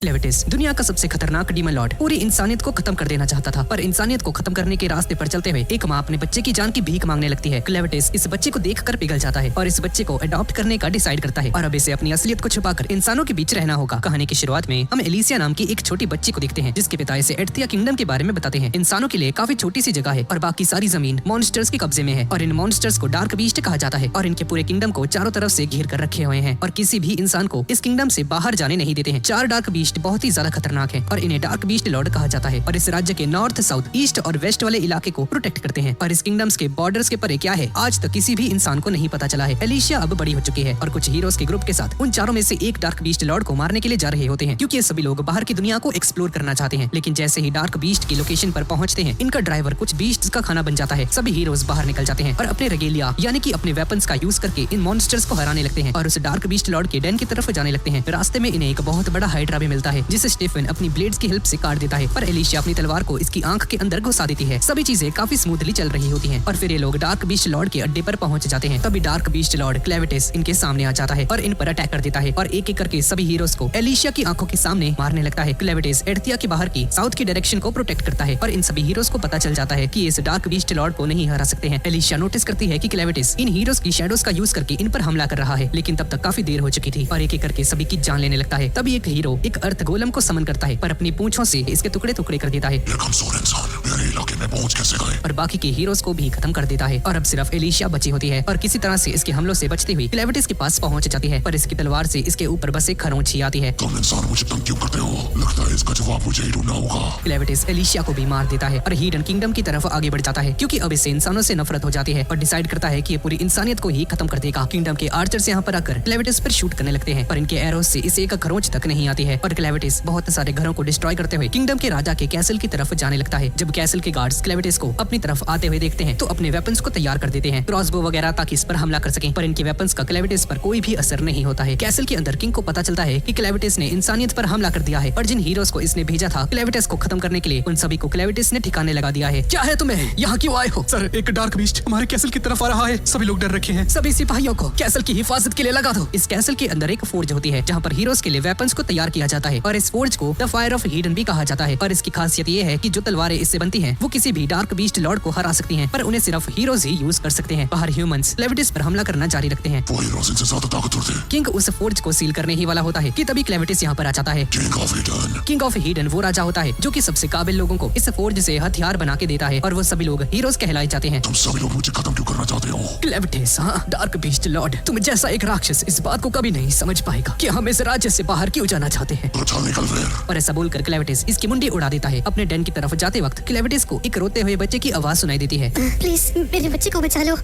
क्लेविटिस दुनिया का सबसे खतरनाक डीमन लॉर्ड पूरी इंसानियत को खत्म कर देना चाहता था, पर इंसानियत को खत्म करने के रास्ते पर चलते हुए एक माँ अपने बच्चे की जान की भीख मांगने लगती है। क्लेविटिस इस बच्चे को देखकर पिघल जाता है और इस बच्चे को अडॉप्ट करने का डिसाइड करता है और अब इसे अपनी असलियत को छुपाकर इंसानों के बीच रहना होगा। कहानी की शुरुआत में हम एलिसिया नाम की एक छोटी बच्ची को देखते हैं जिसके पिता इसे एर्थिया किंगडम के बारे में बताते हैं। इंसानों के लिए काफी छोटी सी जगह है और बाकी सारी जमीन मॉन्स्टर्स के कब्जे में है और इन मॉन्स्टर्स को डार्क बीस्ट कहा जाता है और इनके पूरे किंगडम को चारों तरफ से घेर कर रखे हुए हैं और किसी भी इंसान को इस किंगडम से बाहर जाने नहीं देते हैं। 4 डार्क बीस्ट बहुत ही ज्यादा खतरनाक है और इन्हें डार्क बीस्ट लॉर्ड कहा जाता है और इस राज्य के नॉर्थ, साउथ, ईस्ट और वेस्ट वाले इलाके को प्रोटेक्ट करते हैं। और इस किंगडम्स के बॉर्डर्स के परे क्या है आज तक किसी भी इंसान को नहीं पता चला है। एलिसिया अब बड़ी हो चुकी है और कुछ हीरोज के ग्रुप के साथ उन चारों में से एक डार्क बीस्ट लॉर्ड को मारने के लिए जा रहे होते हैं क्योंकि ये सभी लोग बाहर की दुनिया को एक्सप्लोर करना चाहते हैं। लेकिन जैसे ही डार्क बीस्ट की लोकेशन पर पहुंचते हैं इनका ड्राइवर कुछ बीस्ट्स का खाना बन जाता है। सभी हीरोज बाहर निकल जाते हैं और अपने रेगेलिया यानी कि अपने वेपन्स का यूज करके इन मॉन्स्टर्स को हराने लगते हैं और उस डार्क बीस्ट लॉर्ड के डेन की तरफ जाने लगते हैं। रास्ते में इन्हें एक बहुत बड़ा हाइड्रा भी मिलता है जिसे स्टीफन अपनी ब्लेड्स की हेल्प से काट देता है, पर एलिसिया अपनी तलवार को इसकी आंख के अंदर घुसा देती है। सभी चीजें काफी स्मूथली चल रही होती हैं और फिर ये लोग डार्क बीस्ट लॉर्ड के अड्डे पर पहुंच जाते हैं। तभी डार्क बीस्ट लॉर्ड क्लेविटिस इनके सामने आ जाता है और इन पर अटैक कर देता है और एक एक करके सभी हीरोज को एलिसिया की आंखों के सामने मारने लगता है। क्लेविटिस एर्थिया के बाहर की साउथ की डायरेक्शन को प्रोटेक्ट करता है और इन सभी हीरोज को पता चल जाता है कि इस डार्क बीस्ट लॉर्ड को नहीं हरा सकते हैं। एलिसिया नोटिस करती है कि क्लेविटिस इन हीरोज की शैडोज का यूज करके इन पर हमला कर रहा है, लेकिन तब तक काफी देर हो चुकी थी और एक एक करके सभी की जान लेने लगता है। तभी एक हीरो एक अर्थ गोलम को समन करता है पर अपनी पूंछों से इसके टुकड़े टुकड़े कर देता है मेरे इलाके में पहुंच कैसे गए? और बाकी के हीरोज को भी खत्म कर देता है और अब सिर्फ एलिसिया बची होती है और किसी तरह से इसके हमलों से बचती हुई क्लेविटिस के पास पहुंच जाती है, पर इसकी तलवार से इसके ऊपर बस एक खरोंच ही आती है। तुम इंसान मुझे तंग क्यों करते हो? लगता है इसका जवाब मुझे ही ढूंढना होगा। क्लेविटिस एलिसिया को भी मार देता है और हीडन किंगडम की तरफ आगे बढ़ जाता है क्योंकि अब इसे इंसानों से नफरत हो जाती है और डिसाइड करता है कि ये पूरी इंसानियत को ही खत्म कर देगा। किंगडम के आर्चर्स यहाँ पर आकर क्लेविटिस पर शूट करने लगते हैं पर इनके एरोस से इसे एक खरोंच तक नहीं आती है और क्लेविटिस बहुत सारे घरों को डिस्ट्रॉय करते हुए किंगडम के राजा के कैसल की तरफ जाने लगता है। जब कैसल के गार्ड्स क्लेविटिस को अपनी तरफ आते हुए देखते हैं तो अपने वेपन्स को तैयार कर देते हैं, क्रॉसबो वगैरह, ताकि इस पर हमला कर सकें, पर इनके वेपन्स का क्लेविटिस पर कोई भी असर नहीं होता है। कैसल के अंदर किंग को पता चलता है कि क्लेविटिस ने इंसानियत पर हमला कर दिया है और जिन हीरोज को इसने भेजा था क्लेविटिस को खत्म करने के लिए उन सभी को क्लेविटिस ने ठिकाने लगा दिया है। क्या है तुम्हें, यहाँ क्यों आए हो? सर, एक डार्क बीस्ट हमारे कैसल की तरफ आ रहा है, सभी लोग डर रखे हैं। सभी सिपाहियों को कैसल की हिफाजत के लिए लगा दो। इस कैसल के अंदर एक फोर्ज होती है जहाँ पर हीरोज के लिए वेपन्स को तैयार किया जाता है और इस फोर्ज को द फायर ऑफ हीडन भी कहा जाता है और इसकी खासियत ये है कि जो तलवारें इससे बनती हैं वो किसी भी डार्क बीस्ट लॉर्ड को हरा सकती हैं, पर उन्हें सिर्फ हीरोज ही यूज कर सकते हैं। बाहर ह्यूमंस क्लेविटिस पर हमला करना जारी रखते हैं। वो हीरोज इनसे ज्यादा ताकतवर थे। किंग उस फोर्ज को सील करने ही वाला होता है कि तभी क्लेविटिस यहाँ पर आ जाता है। किंग ऑफ हीडन वो राजा होता है जो कि सबसे काबिल लोगों को इस फोर्ज से हथियार बना के देता है और वो सभी लोग हीरोज कहलाए जाते हैं। तुम सभी लोग मुझे खत्म क्यों करना चाहते हो? क्लेविटिस, हाँ, डार्क बीस्ट लॉर्ड, तुम जैसा एक राक्षस इस बात को कभी नहीं समझ पाएगा कि हम इस राज्य से बाहर क्यों जाना चाहते हैं। तो चल निकल फिर। और ऐसा बोलकर क्लेविटिस इसकी मुंडी उड़ा देता है। अपने डेन की तरफ जाते वक्त क्लेविटिस को एक रोते हुए बच्चे की आवाज सुनाई देती है। प्लीज मेरे बच्चे को बचा लो।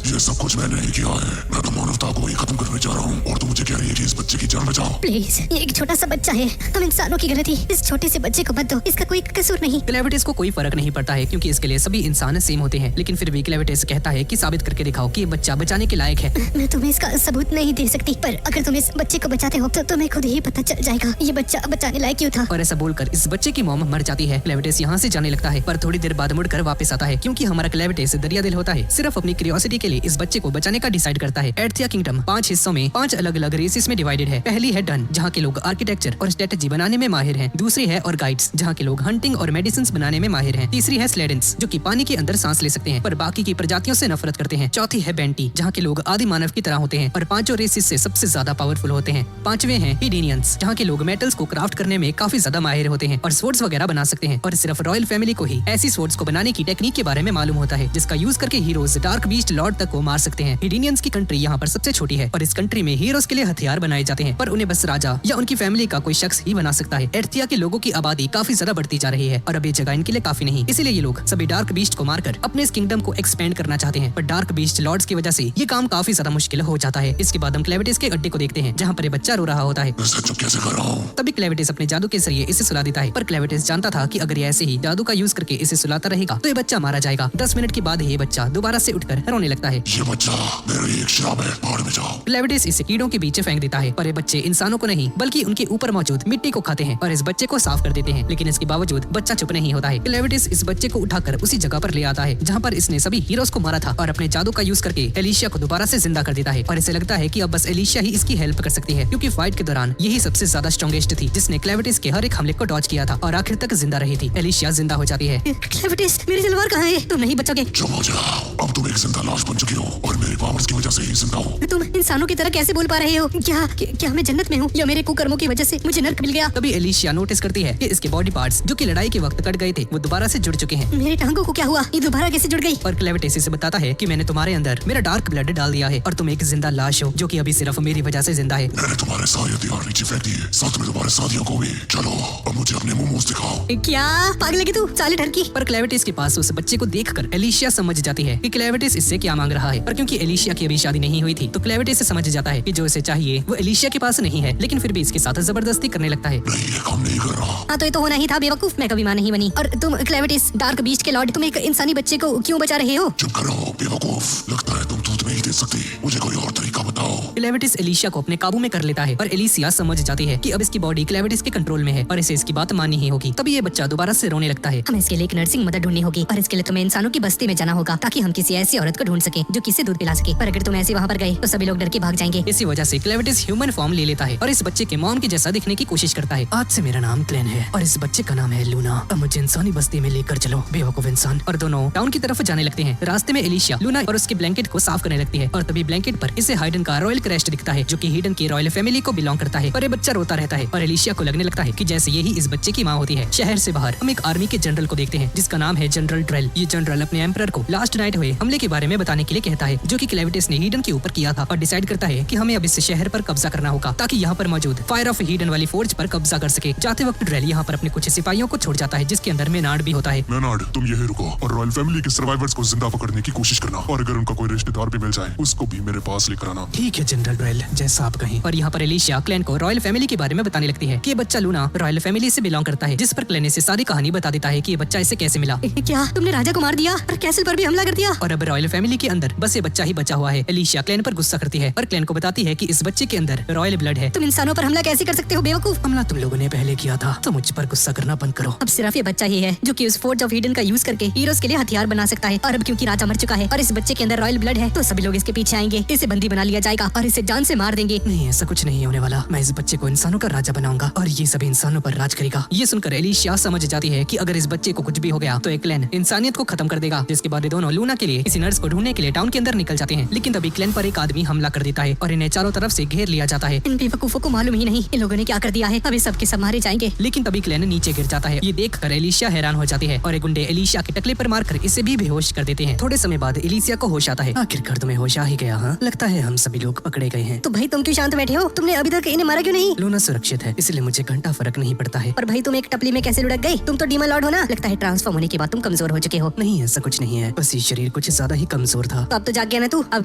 ये सब कुछ मैंने नहीं किया है। मैं तो मानवता को ही खत्म करने जा रहा हूँ और तुम मुझे कह रही है कि इस बच्चे की जान बचाओ। प्लीज, ये एक छोटा सा बच्चा है, हम इंसानों की गलती, इस छोटे से बच्चे को मत दो, इसका कोई कसूर नहीं। क्लेविटिस को कोई फर्क नहीं पड़ता है क्योंकि इसके लिए सभी इंसान सेम होते हैं, लेकिन फिर भी क्लेविटिस कहता है कि साबित करके दिखाओ कि ये बच्चा बचाने के लायक है। मैं तुम्हें इसका सबूत नहीं दे सकती, पर अगर तुम इस बच्चे को बचाते हो तो तुम्हें खुद ही पता चल जाएगा ये बच्चा बचाने लायक क्यों था। और ऐसा बोलकर इस बच्चे की मॉम मर जाती है। क्लेविटिस यहाँ से जाने लगता है पर थोड़ी देर बाद मुड़कर वापस आता है क्योंकि हमारा क्लेविटिस दरिया दिल होता है। सिर्फ अपनी क्यूरियोसिटी के लिए इस बच्चे को बचाने का डिसाइड करता है। एर्थिया किंगडम 5 हिस्सों में 5 अलग अलग रेसेस में डिवाइडेड है। पहली है डन जहाँ के लोग आर्किटेक्चर और स्ट्रेटेजी बनाने में माहिर हैं। दूसरी है और गाइड्स जहाँ के लोग हंटिंग और मेडिसिन बनाने में माहिर हैं। तीसरी है स्लेडेंस जो कि पानी के अंदर सांस ले सकते हैं पर बाकी की प्रजातियों से नफरत करते हैं। चौथी है बेंटी जहाँ के लोग आदि मानव की तरह होते हैं और 5 रेसेस से सबसे ज्यादा पावरफुल होते हैं। 5वें हैं हिडीनियंस जहाँ के लोग मेटल्स को क्राफ्ट करने में काफी ज्यादा माहिर होते हैं और स्वॉर्ड्स वगैरह बना सकते हैं और सिर्फ रॉयल फैमिली को ही ऐसी स्वॉर्ड्स को बनाने की टेक्निक के बारे में मालूम होता है जिसका यूज करके हीरोज डार्क बीस्ट लॉर्ड तक को मार सकते हैं। हिडीनियंस की कंट्री यहाँ पर सबसे छोटी है और इस कंट्री में हीरोज के लिए हथियार बनाए जाते हैं पर उन्हें बस राजा या उनकी फैमिली का कोई शख्स ही बना सकता है। एर्थिया के लोगों की आबादी काफी ज्यादा बढ़ती जा रही है और अब ये जगह इनके लिए काफी नहीं, इसीलिए ये लोग सभी डार्क बीस्ट को मारकर अपने इस किंगडम को एक्सपेंड करना चाहते हैं, पर डार्क बीस्ट लॉर्ड्स की वजह से ये काम काफी ज्यादा मुश्किल हो जाता है। इसके बाद हम क्लेविटिस के अड्डे को देखते हैं जहाँ पर ये बच्चा रो रहा होता है। कैसे कर रहा हूँ? तभी क्लेविटिस अपने जादू के जरिए इसे सुला देता है, पर क्लेविटिस जानता था कि अगर ये ऐसे ही जादू जादू का यूज करके इसे सुलाता रहेगा तो ये बच्चा मारा जाएगा। 10 मिनट के बाद ये बच्चा दोबारा से उठकर रोने लगता है। ये बच्चा मेरी एक श्राप है, बाहर में जाओ। क्लेविटिस इसे कीड़ों के बीच फेंक देता है और ये बच्चे इंसानों को नहीं बल्कि उनके ऊपर मौजूद मिट्टी को खाते हैं और इस बच्चे को साफ कर देते हैं। लेकिन इसके बावजूद बच्चा चुप नहीं होता है। क्लेविटिस इस बच्चे को उठाकर उसी जगह पर ले आता है जहाँ पर इसने सभी हीरोज को मारा था और अपने जादू का यूज करके एलिशिया को दोबारा से जिंदा कर देता है। और इसे लगता है कि अब बस एलिशिया ही इसकी हेल्प कर सकती है, क्योंकि फाइट के दौरान यही सबसे ज्यादा स्ट्रॉन्गेस्ट थी जिसने क्लेविटिस के हर एक हमले को डॉज किया था और आखिर तक जिंदा रही थी। एलिशिया जिंदा हो जाती है। क्लेविटिस, मेरी तलवार कहाँ है? तुम नहीं बचोगे। चुप हो जाओ, अब तुम एक जिंदा लाश बन चुकी हो और मेरे पावर्स की वजह से ही जिंदा हो। तुम इंसानों की तरह कैसे बोल पा रहे हो? क्या मैं जन्नत में हूँ या मेरे कुकर्मों की वजह से मुझे नर्क मिल गया? तभी एलिशिया नोटिस करती है कि इसके बॉडी पार्ट्स जो कि लड़ाई के वक्त कट गए थे वो दोबारा से जुड़ चुके हैं। मेरी टांगों को क्या हुआ? ये दोबारा कैसे जुड़ गई? और क्लेविटिस इसे बताता है कि मैंने तुम्हारे अंदर मेरा डार्क ब्लड डाल दिया है और तुम एक जिंदा लाश हो जो कि अभी सिर्फ मेरी वजह से जिंदा है। मैंने तुम्हारे सारे हथियार नीचे फेंक दिए, साथ में तुम्हारे साथियों को भी। चलो अब मुझे अपने मोमोज दिखाओ। क्या पागल लगी तू? साले ढरकी। पर क्लेविटिस के पास उस बच्चे को देखकर एलिशिया समझ जाती है कि क्लेविटिस इससे क्या मांग रहा है। पर क्योंकि एलिशिया की अभी शादी नहीं हुई थी तो क्लेविटिस समझ जाता है कि जो इसे चाहिए वो एलिशिया के पास नहीं है, लेकिन फिर भी इसके साथ जबरदस्ती करने लगता है। नहीं, ये काम नहीं कर रहा। हाँ तो ये तो होना ही था बेवकूफ, मैं कभी मां नहीं बनी। और तुम क्लेविटिस डार्क बीस्ट के लॉर्ड, तुम एक इंसानी बच्चे को क्यों बचा रहे हो? चुप करो बेवकूफ, लगता है तुम दूध नहीं दे सकती, मुझे कोई और तरीका बताओ। क्लेविटिस एलिशिया को अपने काबू में कर लेता है और एलिशिया समझ जाती है कि अब इसकी बॉडी क्लेविटिस के कंट्रोल में है और इसे इसकी बात माननी ही होगी। तभी ये बच्चा दोबारा से रोने लगता है। हमें इसके लिए एक नर्सिंग मदद ढूंढनी होगी और इसके लिए तुम्हें इंसानों की बस्ती में जाना होगा ताकि हम किसी ऐसी औरत को ढूंढ सके जो किसी दूध पिला सके। पर अगर तुम ऐसे वहाँ पर गए तो सभी लोग डर के भाग जाएंगे। इसी वजह से क्लेविटिस ह्यूमन फॉर्म ले लेता है और इस बच्चे के मॉम के जैसा दिखने की कोशिश करता है। आज से मेरा नाम क्लेन है और इस बच्चे का नाम है लूना। अब मुझे इंसानी बस्ती में लेकर चलो बेवकूफ इंसान। और दोनों टाउन की तरफ जाने लगते हैं। रास्ते में एलिशिया लूना और उसके ब्लैंकेट को साफ करने लगती है और तभी ब्लैंकेट पर इसे हाइडन का रॉयल क्रेस्ट दिखता है जो कि हिडन की रॉयल फैमिली को बिलोंग करता है। और ये बच्चा रोता रहता है और एलिशिया को लगने लगता है कि जैसे यही इस बच्चे की माँ होती है। शहर से बाहर हम एक आर्मी के जनरल को देखते हैं जिसका नाम है जनरल ड्रेल। ये जनरल अपने एम्परर को लास्ट नाइट हुए हमले के बारे में बताने के लिए कहता है जो कि क्लेविटिस ने हिडन के ऊपर किया था और डिसाइड करता है कि हमें अब इस शहर पर कब्जा करना होगा ताकि यहाँ पर मौजूद फायर ऑफ हिडन वाली फोर्ज पर कब्जा कर सके। जाते वक्त ड्रेल यहाँ पर अपने कुछ सिपाहियों को छोड़ जाता है जिसके अंदर मेनार्ड भी होता है। मेनार्ड, तुम यही रुको और रॉयल फैमिली के सर्वाइवर्स को जिंदा पकड़ने की कोशिश करना और अगर उनका कोई रिश्तेदार भी मिल जाए उसको भी मेरे पास लेकर आना। ठीक है जनरल ड्रेल, जैसा आप कहें। और यहाँ पर एलिशिया क्लैन को रॉयल फैमिली के बारे में बताने लगती है कि ये बच्चा लूना रॉयल फैमिली से बिलोंग करता है, जिस पर क्लैन इसे सारी कहानी बता देता है कि ये बच्चा इसे कैसे मिला। क्या तुमने राजा को मार दिया और कैसल पर भी हमला कर दिया? और अब रॉयल फैमिली के अंदर बस ये बच्चा ही बचा हुआ है। एलिशिया क्लैन पर गुस्सा करती है और क्लैन को बताती है कि इस बच्चे के अंदर रॉयल ब्लड है। तुम इंसानों पर हमला कैसे कर सकते हो बेवकूफ? हमला तुम लोगों ने पहले किया था तो मुझ पर गुस्सा करना बंद करो। अब सिर्फ ये बच्चा ही है जो कि उस फोर्ज ऑफ हिडन का यूज करके हीरोज के लिए हथियार बना सकता है। और अब क्योंकि राजा मर चुका है और इस बच्चे के अंदर रॉयल ब्लड है तो सभी लोग इसके पीछे आएंगे, इसे बंदी बना लिया जाएगा और इसे जान से मार देंगे। नहीं, ऐसा कुछ नहीं होने वाला। मैं इस बच्चे को इंसानों का राजा बनाऊंगा और ये सभी इंसानों पर राज करेगा। ये सुनकर एलिशिया समझ जाती है कि अगर इस बच्चे को कुछ भी हो गया तो एक क्लैन इंसानियत को खत्म कर देगा। जिसके बाद ये दोनों लूना के लिए किसी नर्स को ढूंढने के लिए टाउन के अंदर निकल जाते हैं। लेकिन तभी क्लैन पर एक आदमी हमला कर देता है और इन्हें चारों तरफ से घेर लिया जाता है। इन बेवकूफों को मालूम ही नहीं इन लोगों ने क्या कर दिया है। अभी सबके सब मारे जाएंगे। लेकिन तभी क्लैन नीचे गिर जाता है। ये देखकर एलिशिया हैरान हो जाती है और एक गुंडे एलिशिया के टकले पर मारकर इसे भी बेहोश कर देते हैं। थोड़े समय बाद एलिशिया को होश आता है। आखिरकार तुम्हें होश आ ही गया। हाँ, लगता है हम सभी लोग पकड़े गए हैं। तो भाई तुम क्यों शांत बैठे हो? तुमने अभी तक इन्हें मारा क्यों नहीं? लूना सुरक्षित है इसलिए मुझे घंटा फर्क नहीं पड़ता है। और भाई तुम एक टपली में कैसे लुढ़क गई? तुम तो डीमन लॉर्ड हो ना? लगता है ट्रांसफॉर्म होने के बाद तुम कमजोर हो चुके हो। नहीं, ऐसा कुछ नहीं है, बस ये शरीर कुछ ज्यादा ही कमजोर था। तो अब तो जाग गया ना तू? अब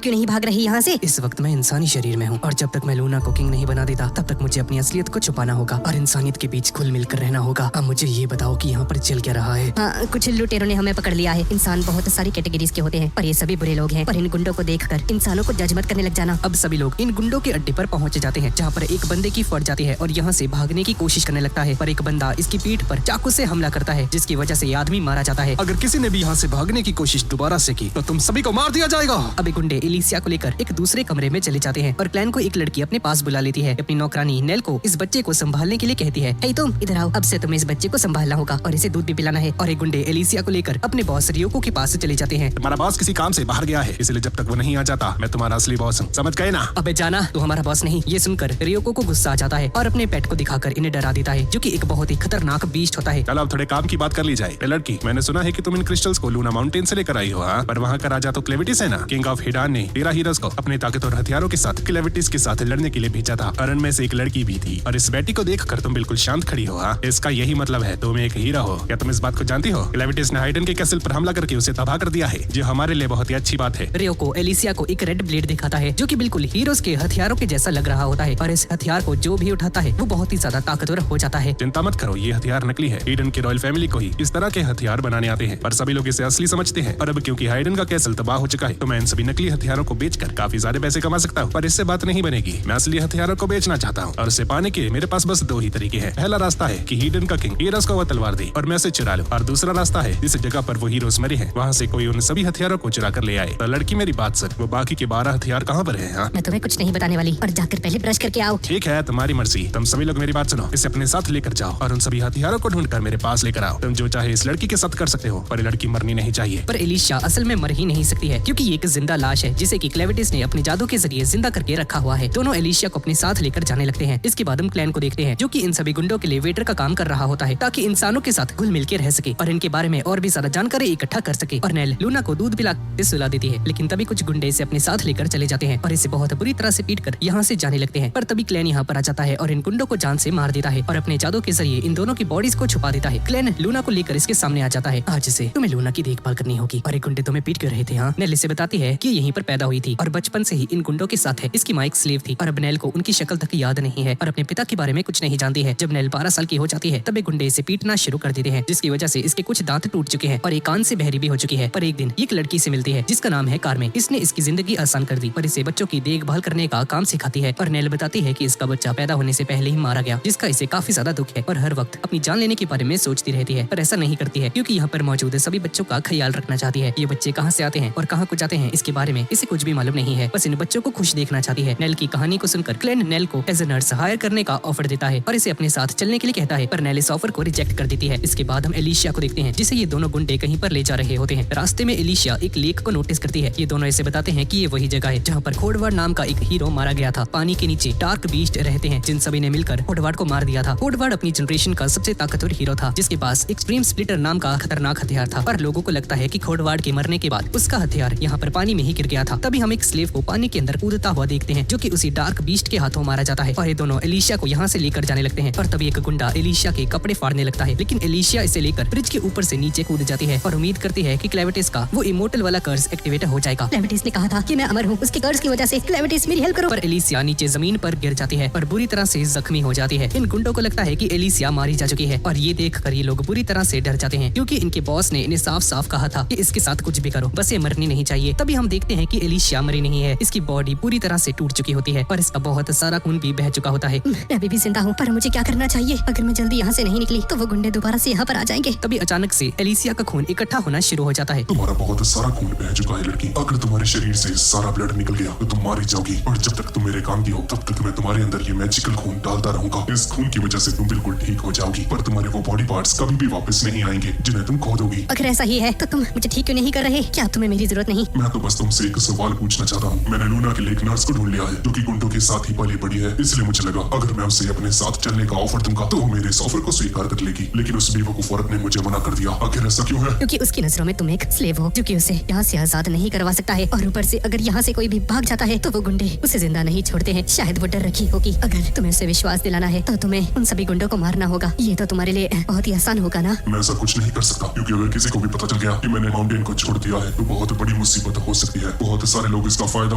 क्यों नहीं भाग रही यहाँ से? इस वक्त मैं इंसानी शरीर में हूँ और जब तक मैं लूना को किंग नहीं बना देता तब तक मुझे अपनी असलियत को छुपाना होगा और इंसानियत के बीच घुल मिलकर रहना होगा। अब मुझे ये बताओ कि यहाँ पर चल क्या रहा है? हाँ, कुछ लुटेरों ने हमें पकड़ लिया है। इंसान बहुत सारी कैटेगरीज के होते हैं पर ये सभी बुरे लोग हैं। पर इन गुंडों को देखकर इंसानों को जज मत करने लग जाना। अब सभी लोग इन गुंडों के अड्डे पर पहुंच जाते हैं जहाँ पर एक बंदे की फट जाती है और यहाँ से भागने की कोशिश करने लगता है। पर एक बंदा इसकी पीठ पर चाकू से हमला करता है जिसकी वजह से ये आदमी मारा जाता है। अगर किसी ने भी यहाँ से भागने की कोशिश दोबारा से की तो तुम सभी को मार दिया जाएगा। अब ये गुंडे एलिशिया को लेकर एक दूसरे कमरे में चले जाते हैं और क्लैन को एक लड़की अपने पास बुला लेती है। अपनी नौकरानी नेल को इस बच्चे को संभालने के लिए कहती है। हे तुम इधर आओ, अब से तुम्हें इस बच्चे को संभालना होगा और इसे दूध भी पिलाना है। और एक गुंडे एलिशिया को लेकर अपने बॉस रियोको के पास चले जाते हैं। तुम्हारा बॉस किसी काम से बाहर गया है इसलिए जब तक वो नहीं आ जाता मैं तुम्हारा असली बॉस हूँ, समझ गए ना? अबे जाना, तू हमारा बॉस नहीं। ये सुनकर रियोको को गुस्सा आ जाता है और अपने पेट को दिखाकर इन्हें डरा देता है जो कि एक बहुत ही खतरनाक बीस्ट होता है। चलो अब थोड़े काम की बात कर ली जाए। लड़की, मैंने सुना है कि तुम इन क्रिस्टल्स को लूना माउंटेन से लेकर आई हो। हाँ, पर वहाँ का राजा तो क्लेविटिस है ना? किंग ऑफ हिडान ने 13 हीरोज को अपने ताकतवर हथियारों के साथ क्लेविटिस के साथ लड़ने के लिए भेजा था और उनमें से एक लड़की भी थी। और इस बेटी को देखकर तुम बिल्कुल शांत खड़ी हो। हाँ, इसका यही मतलब है तुम एक हीरा हो। क्या तुम इस बात को जानती हो? क्लेविटिस ने हाइडन के कैसल पर हमला करके उसे तबाह कर दिया है जो हमारे लिए बहुत ही अच्छी बात है। रियोको एलिशिया को एक रेड ब्लेड दिखाता है जो कि बिल्कुल हीरोज के हथियारों के जैसा लग रहा होता है और इस हथियार को जो भी उठाता है वो बहुत ही ज्यादा ताकतवर हो जाता है। चिंता मत करो, ये हथियार नकली है। हाइडन की रॉयल फैमिली को ही इस तरह के हथियार बनाने आते हैं, पर सभी लोग इसे असली समझते हैं। और अब क्योंकि हाइडन का कैसल तबाह हो चुका है तो मैं इन सभी नकली हथियारों को बेचकर काफी सारे पैसे कमा सकता हूँ। पर इससे बात नहीं बनेगी। मैं असली हथियारों को बेचना चाहता हूँ और उसे पाने के मेरे पास बस दो ही तरीके हैं। पहला रास्ता है कि हाइडन का किंग हीरोज को वो तलवार दे और मैं उसे चुरा लूं, और दूसरा रास्ता है जिस जगह पर वो हीरोज मरे हैं वहाँ से कोई उन सभी हथियारों को चुरा कर ले आए। तो लड़की मेरी बात सुन, वो बाकी के 12 हथियार कहाँ पर है? मैं तुम्हें कुछ नहीं बताने वाली, और जाकर पहले ब्रश करके आओ। ठीक है, तुम्हारी मर्जी। तुम सभी लोग मेरी बात सुनो, इसे अपने साथ लेकर जाओ और उन सभी हथियारों को ढूंढकर मेरे पास लेकर आओ। तुम जो चाहे इस लड़की के साथ कर सकते हो, पर ये लड़की मरनी नहीं चाहिए। पर एलिशा असल में मर ही नहीं सकती है क्योंकि ये एक जिंदा लाश है जिसे कि क्लेविटिस ने अपने जादू के जरिए जिंदा करके रखा हुआ है। दोनों एलिशा को अपने साथ लेकर जाने लगते हैं। इसके बाद हम क्लैन को देखते हैं जो कि इन सभी गुंडों के लिए वेटर का काम कर रहा होता है ताकि इंसानों के साथ घुल मिल के रह सके और इनके बारे में और भी ज्यादा जानकारी इकट्ठा कर सके। और नेल लूना को दूध पिला के सुला देती है, लेकिन तभी कुछ गुंडे इसे अपने साथ लेकर चले जाते हैं और इसे बहुत बुरी तरह से पीटकर यहाँ से जाने लगते हैं। पर तभी क्लैन यहाँ पर आ जाता है और इन गुंडों को जान से मार देता है और अपने जादू के जरिए इन दोनों की बॉडीज को छुपा देता है। क्लैन लूना को लेकर इसके सामने आ जाता है। आज से तुम्हें लूना की देखभाल करनी होगी और एक गुंडे तुम्हें पीट कर रहे थे। हाँ, नेल इसे बताती है कि यहीं पर पैदा हुई थी और बचपन से ही इन गुंडों के साथ है। इसकी माँ एक स्लेव थी और अब नेल को उनकी शक्ल तक याद नहीं है और अपने पिता के बारे में कुछ नहीं जानती है। जब नेल 12 साल की हो जाती है तब गुंडे इसे पीटना शुरू कर देते हैं जिसकी वजह से इसके कुछ दांत टूट चुके हैं और एक कान से बहरी भी हो चुकी है। पर एक दिन एक लड़की से मिलती है जिसका नाम है कारमे। इसने इसकी जिंदगी आसान कर दी पर इसे बच्चों की देखभाल करने का काम सिखाती है। और नेल बताती है कि इसका बच्चा पैदा होने से पहले ही मारा गया जिसका इसे काफी ज्यादा दुख है और हर वक्त अपनी जान लेने के बारे में सोचती रहती है, पर ऐसा नहीं करती है क्योंकि यहाँ पर मौजूद सभी बच्चों का ख्याल रखना चाहती है। ये बच्चे कहाँ से आते हैं और कहाँ को जाते हैं इसके बारे में इसे कुछ भी मालूम नहीं है, बस इन बच्चों को खुश देखना चाहती है। नेल की कहानी को सुनकर क्लेन नेल को एज ए नर्स हायर करने का ऑफर देता है और इसे अपने साथ चलने के लिए कहता है, पर नेल इस ऑफर को रिजेक्ट कर देती है। इसके बाद हम एलिशिया को देखते हैं जिसे ये दोनों गुंडे कहीं पर ले जा रहे होते हैं। रास्ते में एलिशिया एक लेक को नोटिस करती है। ये दोनों इसे बताते हैं कि ये वही जगह है जहाँ पर होडवार्ड नाम का एक हीरो मारा गया था। पानी के नीचे डार्क बीस्ट रहते हैं जिन सभी ने मिलकर होडवार्ड को मार दिया था। होडवार्ड अपनी जनरेशन का सबसे ताकतवर हीरो था जिसके पास एक्सट्रीम स्प्लिटर नाम का खतरनाक हथियार था, पर लोगों को लगता है कि होडवार्ड के मरने के बाद उसका हथियार यहाँ पर पानी में ही गिर गया था। तभी हम एक स्लेव को पानी के अंदर कूदता हुआ देखते हैं जो कि उसी डार्क बीस्ट के हाथों मारा जाता है और ये दोनों एलिशिया को यहाँ से लेकर जाने लगते हैं। और तभी एक गुंडा एलिशिया के कपड़े फाड़ने लगता है, लेकिन एलिशिया इसे लेकर ब्रिज के ऊपर से नीचे कूद जाती है और उम्मीद करती है कि क्लेविटिस का वो इमोर्टल वाला कर्स एक्टिवेट हो जाएगा। क्लेविटिस ने कहा था कि मैं अमर हूँ, उसके कर्ज की वजह से क्लेविटिस मेरी हेल्प करो। पर एलिशिया नीचे जमीन पर गिर जाती है और बुरी तरह से जख्मी हो जाती है। इन गुंडों को लगता है कि एलिशिया मारी जा चुकी है और ये देखकर ये लोग बुरी तरह से डर जाते हैं क्योंकि इनके बॉस ने इन्हें साफ साफ कहा था कि इसके साथ कुछ भी करो, बस ये मरनी नहीं चाहिए। तभी हम देखते हैं कि एलिशिया मरी नहीं है, इसकी बॉडी पूरी तरह से टूट चुकी होती है और इसका बहुत सारा खून भी बह चुका होता है। मैं अभी भी जिंदा हूँ, पर मुझे क्या करना चाहिए? अगर मैं जल्दी यहाँ से नहीं निकली तो वो गुंडे दोबारा से यहाँ पर आ जाएंगे। तभी अचानक से एलिशिया का खून इकट्ठा होना शुरू हो जाता है। तुम्हारा बहुत सारा खून बह चुका है लड़की। अगर तुम्हारे शरीर से सारा ब्लड निकल गया तो तुम मारी जाओगी और जब तक तुम मेरे काम की हो तब तक मैं तुम्हारे अंदर ये मैजिकल खून डालता रहूंगा। इस खून की वजह से तुम बिल्कुल ठीक हो जाओगी, पर तुम्हारे वो बॉडी पार्ट्स कभी भी वापस नहीं आएंगे जिन्हें तुम खो दोगी। अगर ऐसा ही है तो तुम मुझे ठीक क्यों नहीं कर रहे? क्या तुम्हें मेरी जरूरत नहीं? मैं तो बस तुमसे एक सवाल पूछना चाहता हूँ। मैंने लूना के लिए एक नर्स को ढूंढ लिया है जो कि गुंडों के साथ ही पली बड़ी है, इसलिए मुझे लगा अगर मैं उसे अपने साथ चलने का ऑफर दूंगा तो वो मेरे इस ऑफर को स्वीकार कर लेगी, लेकिन उस बेवकूफ औरत ने मुझे मना कर दिया। आखिर ऐसा क्यों है? क्योंकि उसकी नजरों में तुम एक स्लेव हो जो कि उसे यहाँ से आजाद नहीं करवा सकता है, और ऊपर से अगर यहाँ से कोई भी भाग जाता है तो वो गुंडे उसे जिंदा नहीं छोड़ते हैं। शायद वो डर रखी होगी। अगर तुम्हें उसे विश्वास दिलाना है तो तुम्हें उन सभी गुंडों को मारना होगा। ये तो तुम्हारे लिए बहुत ही आसान होगा ना? मैं ऐसा कुछ नहीं कर सकता क्योंकि अगर किसी को भी पता चल गया कि मैंने माउंटेन को छोड़ दिया है तो बहुत बड़ी मुसीबत हो सकती है। बहुत सारे लोग इसका फायदा